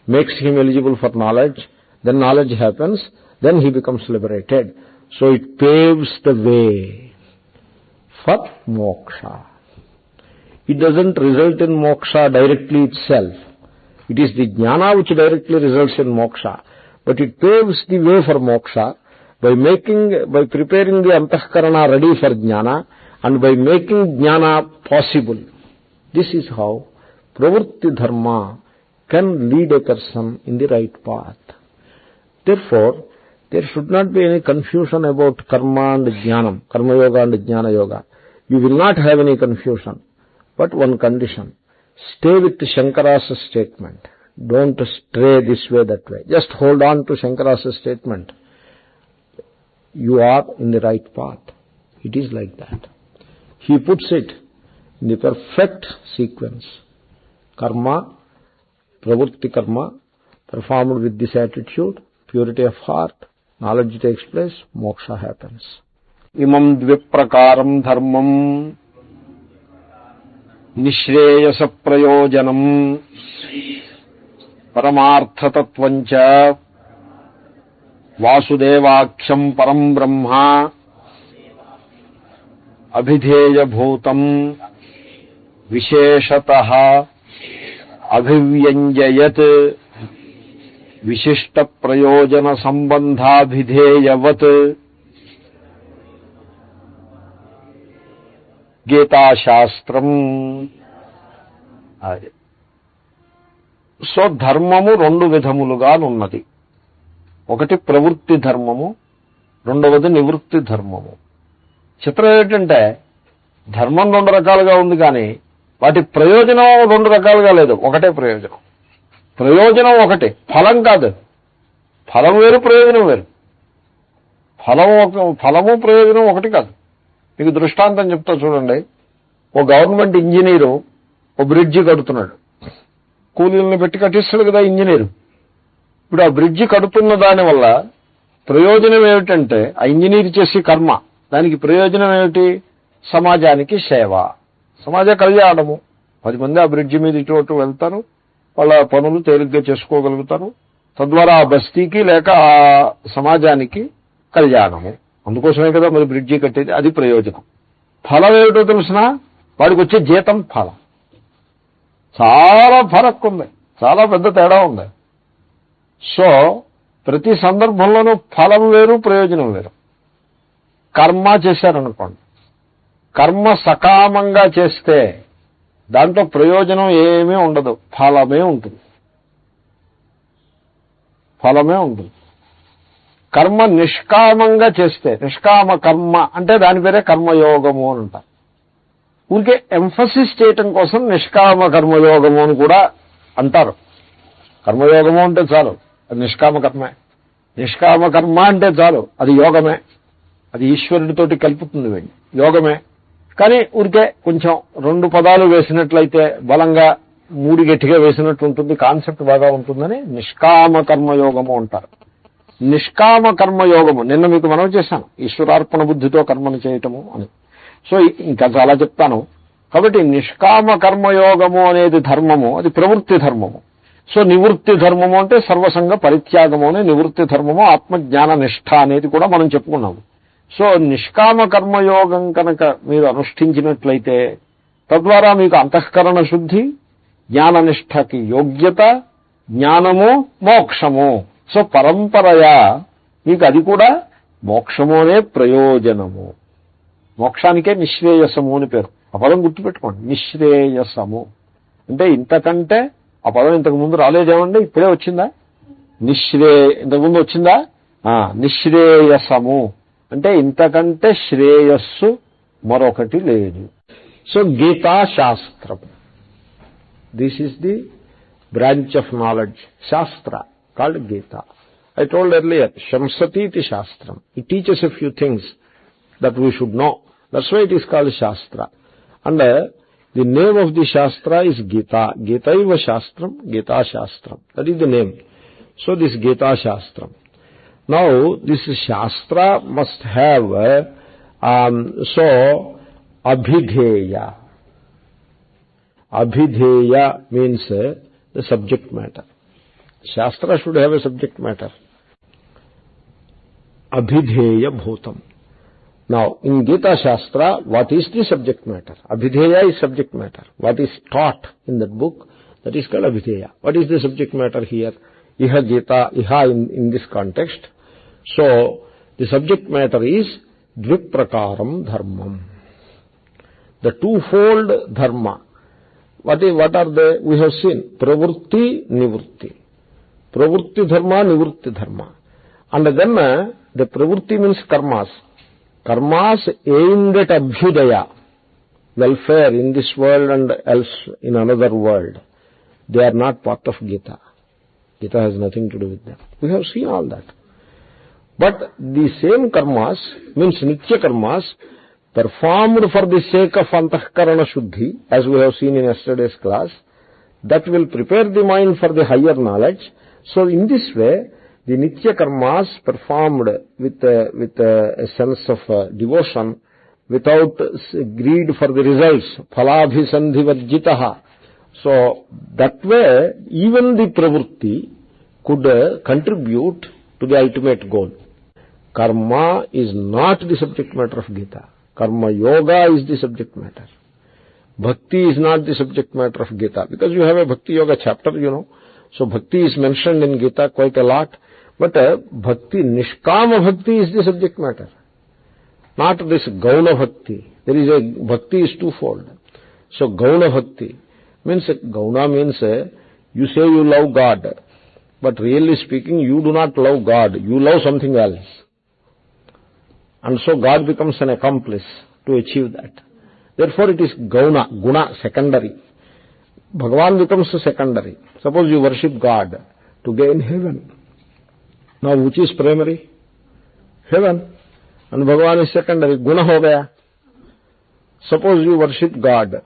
makes him eligible for knowledge, then knowledge happens, then he becomes liberated. So it paves the way for moksha. It doesn't result in moksha directly itself. It is the jnana which directly results in moksha. But it paves the way for moksha by preparing the antahkarana ready for jnana and by making jnana possible. This is how pravritti dharma can lead a person in the right path. Therefore, there should not be any confusion about karma and jnanam, karma yoga and jnana yoga. You will not have any confusion. But one condition, stay with Shankara's statement. Don't stray this way, that way. Just hold on to Shankara's statement. You are in the right path. It is like that. He puts it in the perfect sequence. Karma, pravritti karma, performed with this attitude, purity of heart, knowledge takes place, moksha happens. Imam dviprakaram dharmam nishreyasa prayojanam paramarthatatvancha vasudevakhyam param brahma abhidheya bhutam visheshatah abhivyanjayat విశిష్ట ప్రయోజన సంబంధాభిధేయవత్ గీతాశాస్త్రం. సో ధర్మము రెండు విధములుగా ఉన్నది. ఒకటి ప్రవృత్తి ధర్మము, రెండవది నివృత్తి ధర్మము. చిత్రం ఏంటంటే ధర్మం రెండు రకాలుగా ఉంది, కానీ వాటి ప్రయోజనం రెండు రకాలుగా లేదు. ఒకటే ప్రయోజనం. ప్రయోజనం ఒకటి, ఫలం కాదు. ఫలం వేరు, ప్రయోజనం వేరు. ఫలము ప్రయోజనం ఒకటి కాదు. మీకు దృష్టాంతం చెప్తా చూడండి. ఓ గవర్నమెంట్ ఇంజనీరు ఓ బ్రిడ్జి కడుతున్నాడు. కూలీలను పెట్టి కట్టిస్తాడు కదా ఇంజనీరు. ఇప్పుడు ఆ బ్రిడ్జి కడుతున్న దానివల్ల ప్రయోజనం ఏమిటంటే ఆ ఇంజనీర్ చేసే కర్మ, దానికి ప్రయోజనం ఏమిటి? సమాజానికి సేవ, సమాజ కళ్యాణము. 10 మంది ఆ బ్రిడ్జి మీద ఇటు వెళ్తారు, వాళ్ళ పనులు తేలిగ్గా చేసుకోగలుగుతారు. తద్వారా ఆ బస్తీకి లేక ఆ సమాజానికి కళ్యాణము. అందుకోసమే కదా మరి బ్రిడ్జి కట్టేది. అది ప్రయోజనం. ఫలం ఏమిటో తెలిసినా వాడికి వచ్చే జీతం ఫలం. చాలా ఫరక్ ఉంది, చాలా పెద్ద తేడా ఉంది. సో ప్రతి సందర్భంలోనూ ఫలం వేరు, ప్రయోజనం వేరు. కర్మ చేశారనుకోండి, కర్మ సకామంగా చేస్తే దాంట్లో ప్రయోజనం ఏమీ ఉండదు, ఫలమే ఉంటుంది. ఫలమే ఉంటుంది. కర్మ నిష్కామంగా చేస్తే, నిష్కామ కర్మ అంటే దాని పేరే కర్మయోగము అని అంటారు. ఊరికే ఎంఫసిస్ చేయటం కోసం నిష్కామ కర్మయోగము అని కూడా అంటారు. కర్మయోగము అంటే చాలు, అది నిష్కామ కర్మే. నిష్కామ కర్మ అంటే చాలు, అది యోగమే. అది ఈశ్వరుడితోటి కలుపుతుంది వీడిని, యోగమే. కానీ ఊరికే కొంచెం 2 పదాలు వేసినట్లయితే బలంగా 3 గట్టిగా వేసినట్టు ఉంటుంది, కాన్సెప్ట్ బాగా ఉంటుందని నిష్కామ కర్మయోగము అంటారు. నిష్కామ కర్మయోగము నిన్న మీకు మనవి చేశాను, ఈశ్వరార్పణ బుద్ధితో కర్మను చేయటము అని. సో ఇంకా చాలా చెప్తాను. కాబట్టి నిష్కామ కర్మయోగము అనేది ధర్మము, అది ప్రవృత్తి ధర్మము. సో నివృత్తి ధర్మము అంటే సర్వసంగ పరిత్యాగము అనే నివృత్తి ధర్మము. ఆత్మజ్ఞాన నిష్ఠ అనేది కూడా మనం చెప్పుకున్నాము. సో నిష్కామ కర్మయోగం కనుక మీరు అనుష్ఠించినట్లయితే తద్వారా మీకు అంతఃకరణ శుద్ధి, జ్ఞాననిష్టకి యోగ్యత, జ్ఞానము, మోక్షము. సో పరంపరయా మీకు అది కూడా మోక్షము అనే ప్రయోజనము. మోక్షానికే నిశ్రేయసము అని పేరు. ఆ పదం గుర్తుపెట్టుకోండి, నిశ్రేయసము అంటే ఇంతకంటే ఆ పదం ఇంతకు ముందు రాలేదేమండి, ఇప్పుడే వచ్చిందా? ఇంతకుముందు వచ్చిందా? నిశ్రేయసము అంటే ఇంతకంటే శ్రేయస్సు మరొకటి లేదు. సో గీతా శాస్త్రం, this is the branch of knowledge, శాస్త్ర called Gita. I told earlier, Shamsati iti Shastram. It teaches a few things that we should know. That's why it is called Shastra. And the name of the Shastra is Gita. Gitaiva Shastram, Gita Shastram. That is the name. So this Gita Shastram. Now, this Shastra must have, Abhidheya. Abhidheya means the subject matter. Shastra should have a subject matter. Abhidheya Bhutam. Now, in Gita Shastra, what is the subject matter? Abhidheya is subject matter. What is taught in that book, that is called Abhidheya. What is the subject matter here? Iha Gita, Iha in this context. So, the subject matter is Dviprakaram Dharmam. The twofold dharma. What are they? We have seen Pravrutti, Nivrutti. Pravrutti dharma, Nivrutti dharma. And then the Pravrutti means karmas. Karmas aimed at Abhyudaya, welfare in this world and else in another world. They are not part of Gita. Gita has nothing to do with them. We have seen all that. But the same karmas, means Nitya karmas, performed for the sake of Antahkarana Shuddhi, as we have seen in yesterday's class, that will prepare the mind for the higher knowledge. So in this way, the Nitya karmas performed with a sense of devotion, without greed for the results, phalabhisandhi varjitaha. So that way, even the pravrutti could contribute to the ultimate goal. Karma is not the subject matter of Gita. Karma yoga is the subject matter. Bhakti is not the subject matter of Gita. Because you have a Bhakti Yoga chapter, you know. So Bhakti is mentioned in Gita quite a lot. But Bhakti, Nishkama Bhakti is the subject matter. Not this Gauna Bhakti. There is a Bhakti is twofold. So Gauna Bhakti means, Gauna means you say you love God. But really speaking, you do not love God. You love something else. And so God becomes an accomplice to achieve that. Therefore it is Gauna, Guna, secondary. Bhagavan becomes secondary. Suppose you worship God to gain heaven. Now which is primary? Heaven. And Bhagavan is secondary. Guna ho gaya. Suppose you worship God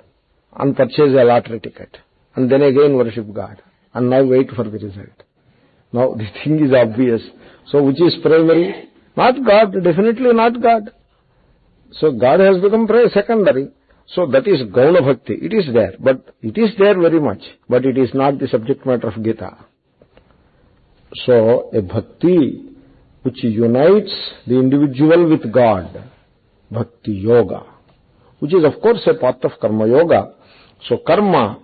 and purchase a lottery ticket. And then again worship God. And now wait for the result. Now the thing is obvious. So which is primary? Not God, definitely not God. So God has become secondary. So that is Gauna Bhakti. It is there, but it is there very much. But it is not the subject matter of Gita. So a Bhakti which unites the individual with God, Bhakti Yoga, which is of course a part of Karma Yoga. So Karma,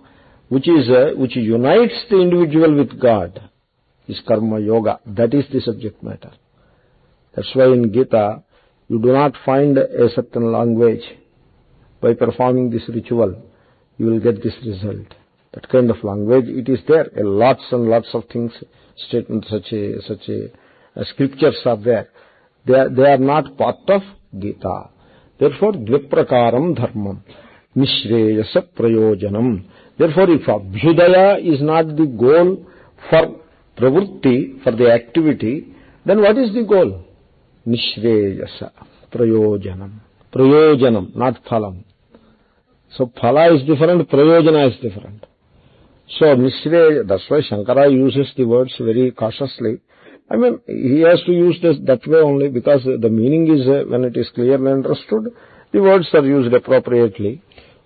which unites the individual with God, is Karma Yoga. That is the subject matter. That's why in Gita, you do not find a certain language. By performing this ritual, you will get this result. That kind of language, it is there. Lots and lots of things, statements, such scriptures are there. They are not part of Gita. Therefore, Dviprakaram Dharmam, Nishreyasa Prayojanam. Therefore, if Abhyudaya is not the goal for pravrutti, for the activity, then what is the goal? Nishreyasa Prayojanam. Prayojanam, not phalam. So phala is different, prayojana is different. So Nishreya, that's why Shankara uses the words very cautiously. I mean, he has to use this that way only because the meaning is, when it is clearly understood, the words are used appropriately.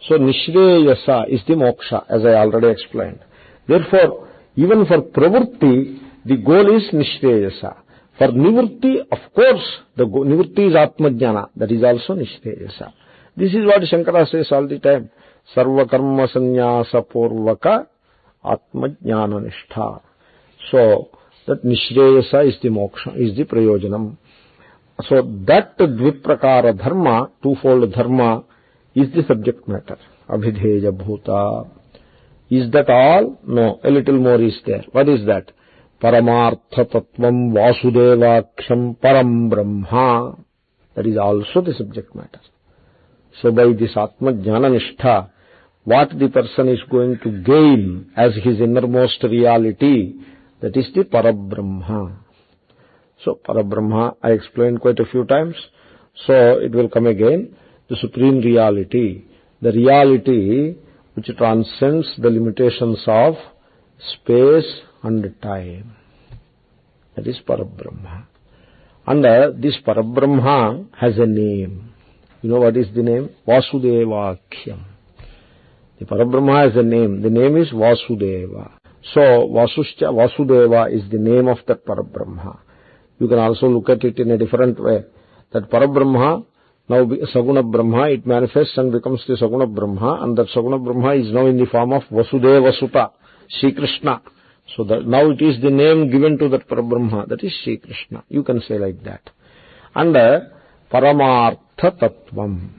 So Nishreyasa is the moksha, as I already explained. Therefore, even for pravrutti, the goal is Nishreyasa. For nivrutti, of course, the nivrutti is Atmajnana. That is also Nishreyasa. This is what Shankara says all the time. Sarva karma sannyasa purvaka Atmajnana nishtha. So, that Nishreyasa is the moksha, is the prayojanam. So, that dviprakara dharma, twofold dharma, is the subject matter. Abhidheya bhuta. Is that all? No, a little more is there. What is that? Paramartha tattvam vasudevaksham param brahma. That is also the subject matter. So by this Atma Jnana Nishtha, what the person is going to gain as his innermost reality, that is the Parabrahma. So Parabrahma, I explained quite a few times, so it will come again. The supreme reality, the reality which transcends the limitations of space and time. That is Parabrahma. And this Parabrahma has a name. You know what is the name? Vasudevakhyam. The Parabrahma has a name. The name is Vasudeva. So Vasudeva is the name of that Parabrahma. You can also look at it in a different way. That Parabrahma, now Saguna Brahma, it manifests and becomes the Saguna Brahma, and that Saguna Brahma is now in the form of Vasudeva Suta, Shri Krishna. So that now it is the name given to that Parabrahma, that is Shri Krishna. You can say like that. And Paramartha Tattvam.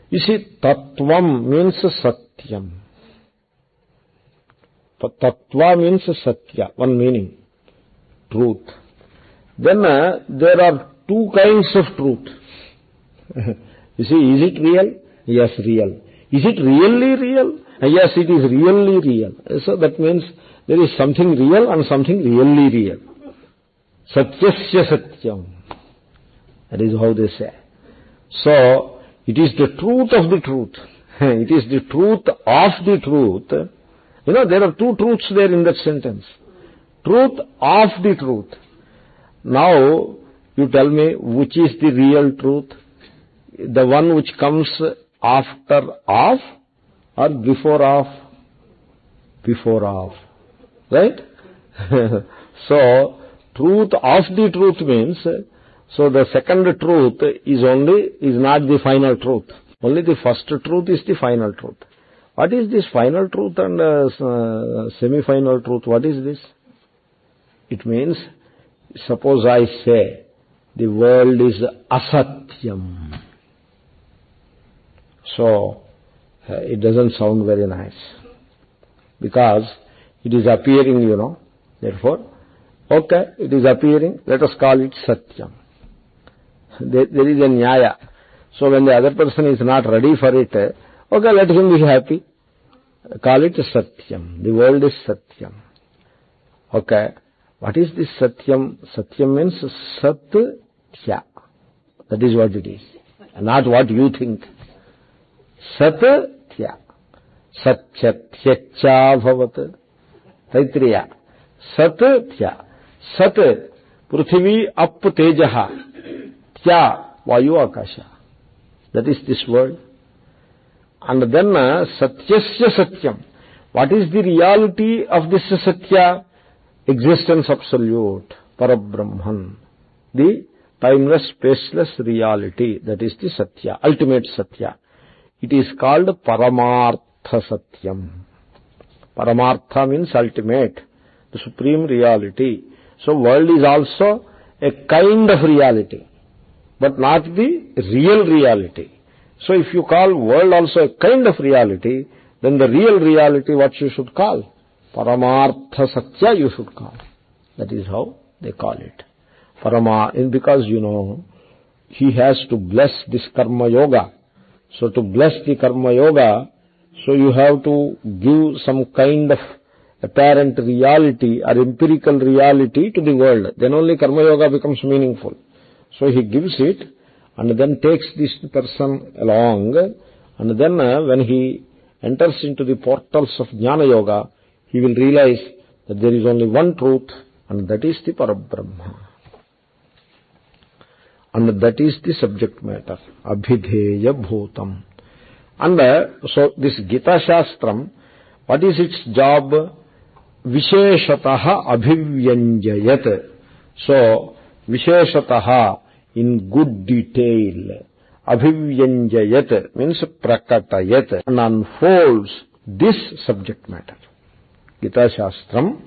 You see, Tattvam means Satyam. Tattva means Satya, one meaning, truth. Then there are two kinds of truth. You see, is it real? Yes, real. Is it really real? Yes, it is really real. So that means there is something real and something really real. Satyasya Satyam. That is how they say. So, it is the truth of the truth. It is the truth of the truth. You know, there are two truths there in that sentence. Truth of the truth. Now, you tell me which is the real truth? The one which comes after of or before of? Before of. Right? So, truth of the truth means, so the second truth is not the final truth. Only the first truth is the final truth. What is this final truth and semi-final truth? What is this? It means, suppose I say, the world is asatyam. So, it doesn't sound very nice. Because it is appearing, you know. Therefore, okay, it is appearing. Let us call it satyam. There is a nyaya. So when the other person is not ready for it, okay, let him be happy. Call it satyam. The world is satyam. Okay. What is this satyam? Satyam means satya. That is what it is. Not what you think. Satya. Satyatyacha bhavat. Taitriya. Satya. Sat. Prithvi ap tejaha. Tya. Vayu akasha. That is this word. And then satyasya satyam. What is the reality of this satya? Existence absolute. Parabrahman. The timeless, spaceless reality. That is the satya. Ultimate satya. It is called Paramartha Satyam. Paramartha means ultimate. The supreme reality. So world is also a kind of reality. But not the real reality. So if you call world also a kind of reality, then the real reality what you should call? Paramartha Satya you should call. That is how they call it. Because you know, he has to bless this karma yoga. So to bless the karma yoga, so you have to give some kind of apparent reality or empirical reality to the world. Then only karma yoga becomes meaningful. So he gives it and then takes this person along, and then when he enters into the portals of Jnana Yoga, he will realize that there is only one truth, and that is the Parabrahma. And that is the subject matter, Abhidheya Bhutam. And so this Gita Shastram, what is its job? Visheshataha Abhivyanjayat. So, Visheshataha, in good detail. Abhivyanjayat means prakatayat, and unfolds this subject matter. Gita Shastram.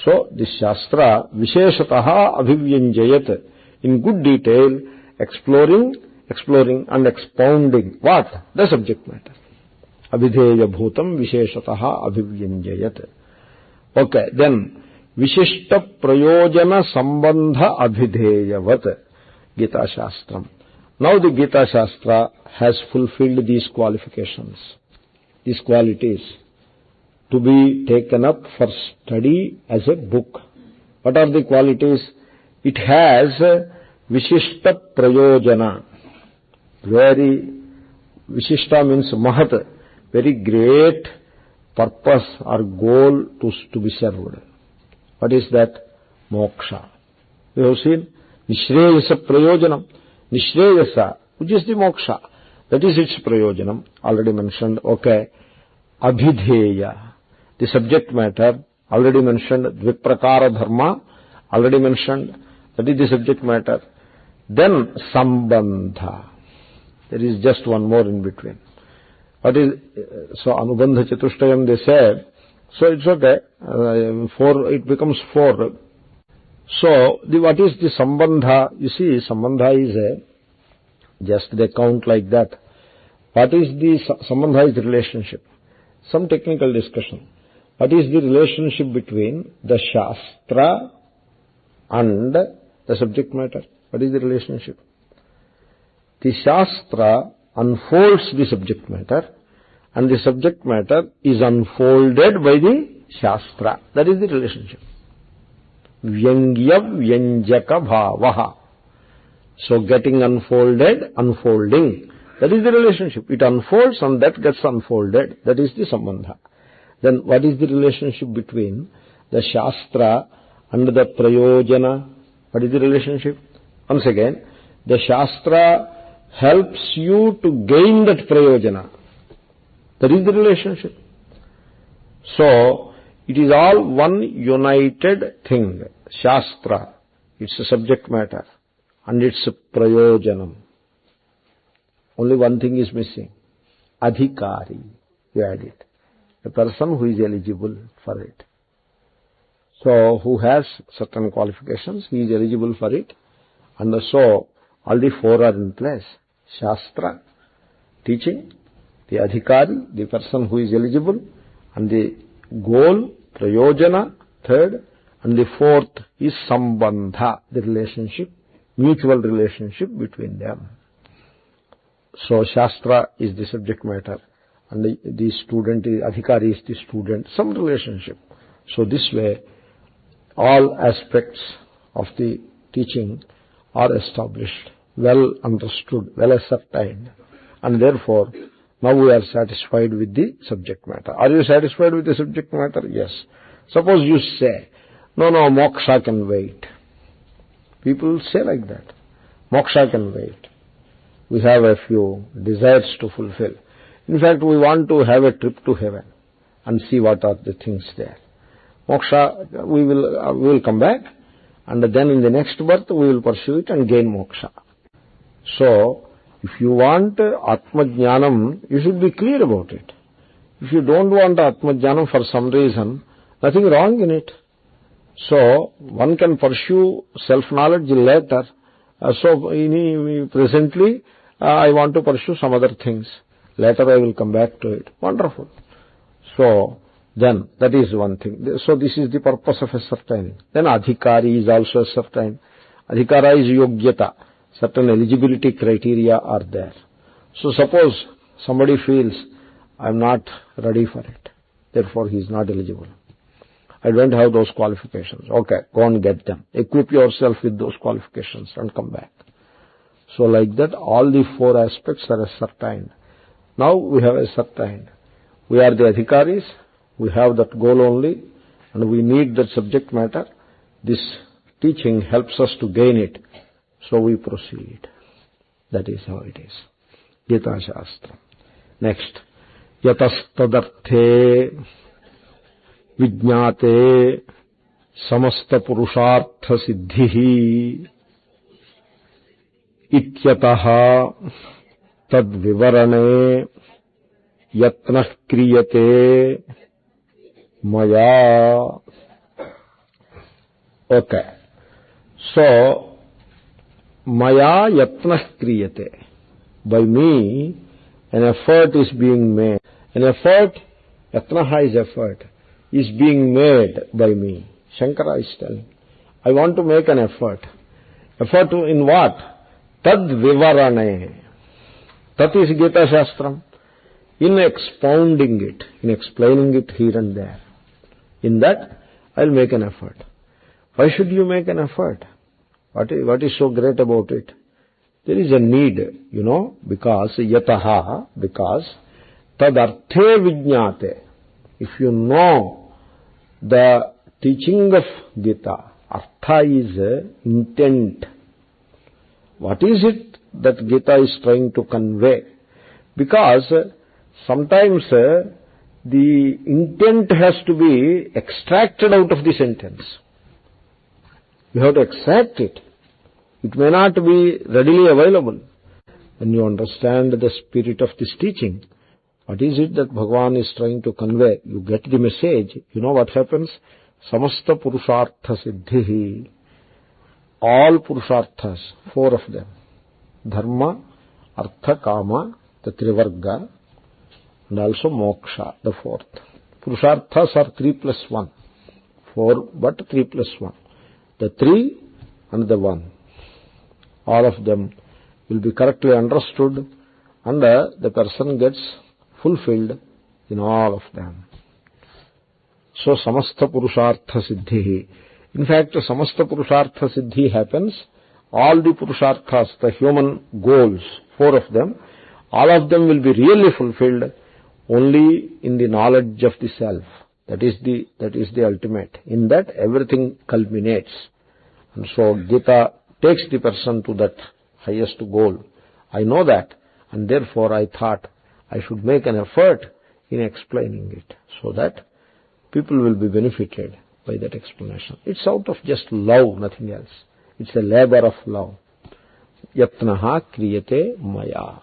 So, this Shastra, Visheshataha Abhivyanjayat, in good detail, exploring and expounding what? The subject matter. Abhidheya Bhutam Visheshataha Abhivyanjayat. Okay, then, Vishishta Prayojana Sambandha Abhideyavat. Gita Shastram. Now the Gita Shastra has fulfilled these qualifications, these qualities, to be taken up for study as a book. What are the qualities? It has Vishishta Prayojana, very Vishishta means mahat, very great purpose or goal to be served. What is that? Moksha. We have seen Nishreyasa Prayojanam. Nishreyasa, which is the moksha. That is its Prayojanam, already mentioned. Okay. Abhidheya, the subject matter, already mentioned. Dviprakara dharma, already mentioned. That is the subject matter. Then Sambandha. There is just one more in between. What is, so Anubandha Chatushtayam they said, so it's okay, four, it becomes four. So, what is the Sambandha? You see, Sambandha is just they count like that. What is the Sambandha is the relationship. Some technical discussion. What is the relationship between the Shastra and the subject matter? What is the relationship? The Shastra unfolds the subject matter, and the subject matter is unfolded by the Shastra. That is the relationship. Vyangya Vyanjaka Bhavaha. So getting unfolded, unfolding. That is the relationship. It unfolds and that gets unfolded. That is the Sambandha. Then what is the relationship between the Shastra and the Prayojana? What is the relationship? Once again, the Shastra helps you to gain that Prayojana. That is the relationship. So, it is all one united thing. Shastra, its a subject matter, and its Prayojanam. Only one thing is missing. Adhikari. You add it. A person who is eligible for it. So, who has certain qualifications, he is eligible for it. And so, all the four are in place. Shastra, teaching, the adhikari, the person who is eligible, and the goal, prayojana, third, and the fourth is sambandha, the relationship, mutual relationship between them. So, Shastra is the subject matter, and the student, the adhikari is the student, some relationship. So, this way, all aspects of the teaching are established, well understood, well ascertained, and therefore, now we are satisfied with the subject matter. Are you satisfied with the subject matter? Yes. Suppose you say, no, moksha can wait. People say like that. Moksha can wait. We have a few desires to fulfill. In fact, we want to have a trip to heaven and see what are the things there. Moksha, we will come back, and then in the next birth we will pursue it and gain moksha. So, if you want Atma Jnanam, you should be clear about it. If you don't want Atma Jnanam for some reason, nothing wrong in it. So, one can pursue self-knowledge later. Presently, I want to pursue some other things. Later I will come back to it. Wonderful. So, then, that is one thing. So, this is the purpose of ascertaining. Then, adhikari is also ascertained. Adhikara is yogyata. Certain eligibility criteria are there. So, suppose somebody feels, I am not ready for it. Therefore, he is not eligible. I don't have those qualifications. Okay, go and get them. Equip yourself with those qualifications and come back. So, like that, all the four aspects are ascertained. Now, we have ascertained. We are the adhikaris. We have that goal only, and we need that subject matter. This teaching helps us to gain it. So we proceed. That is how it is. Gita Shastra. Next. Yatastadarthe vijñāte samasta purushartha siddhihi ityataha tad vivarane yatnah kriyate maya. Okay. So, Maya yatnah kriyate. By me, an effort is being made. An effort, yatnaha is effort, is being made by me. Shankara is telling. I want to make an effort. Effort in what? Tad vivarane. Tat is Gita Shastram. In expounding it, in explaining it here and there. In that, I'll make an effort. Why should you make an effort? What is so great about it? There is a need, because yataha, because tadarthe vijñāte. If you know the teaching of Gita, artha is intent. What is it that Gita is trying to convey? Because sometimes the intent has to be extracted out of the sentence. You have to extract it. It may not be readily available. When you understand the spirit of this teaching, what is it that Bhagavan is trying to convey? You get the message. You know what happens? Samasta purushartha siddhihi. All purusharthas, 4 of them. Dharma, artha, kama, the trivarga, and also moksha, the 4th. Purusharthas are 3 plus 1. 4, but 3 plus 1. The 3 and the 1. All of them will be correctly understood, and the person gets fulfilled in all of them. So, samastha purushartha siddhi. In fact, samastha purushartha siddhi happens. All the purusharthas, the human goals, 4 of them, all of them will be really fulfilled only in the knowledge of the self. That is the ultimate. In that, everything culminates. And so, Gita takes the person to that highest goal. I know that, and therefore I thought I should make an effort in explaining it, so that people will be benefited by that explanation. It's out of just love, nothing else. It's a labor of love. Yatnaha kriyate maya.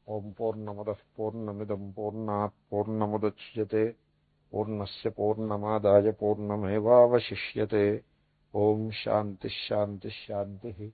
Om Purnamadah Purnamidam Purnat Purnamudachyate Purnasya Purnamadaya Purnameva Vashishyate. Om Shanti Shanti Shanti.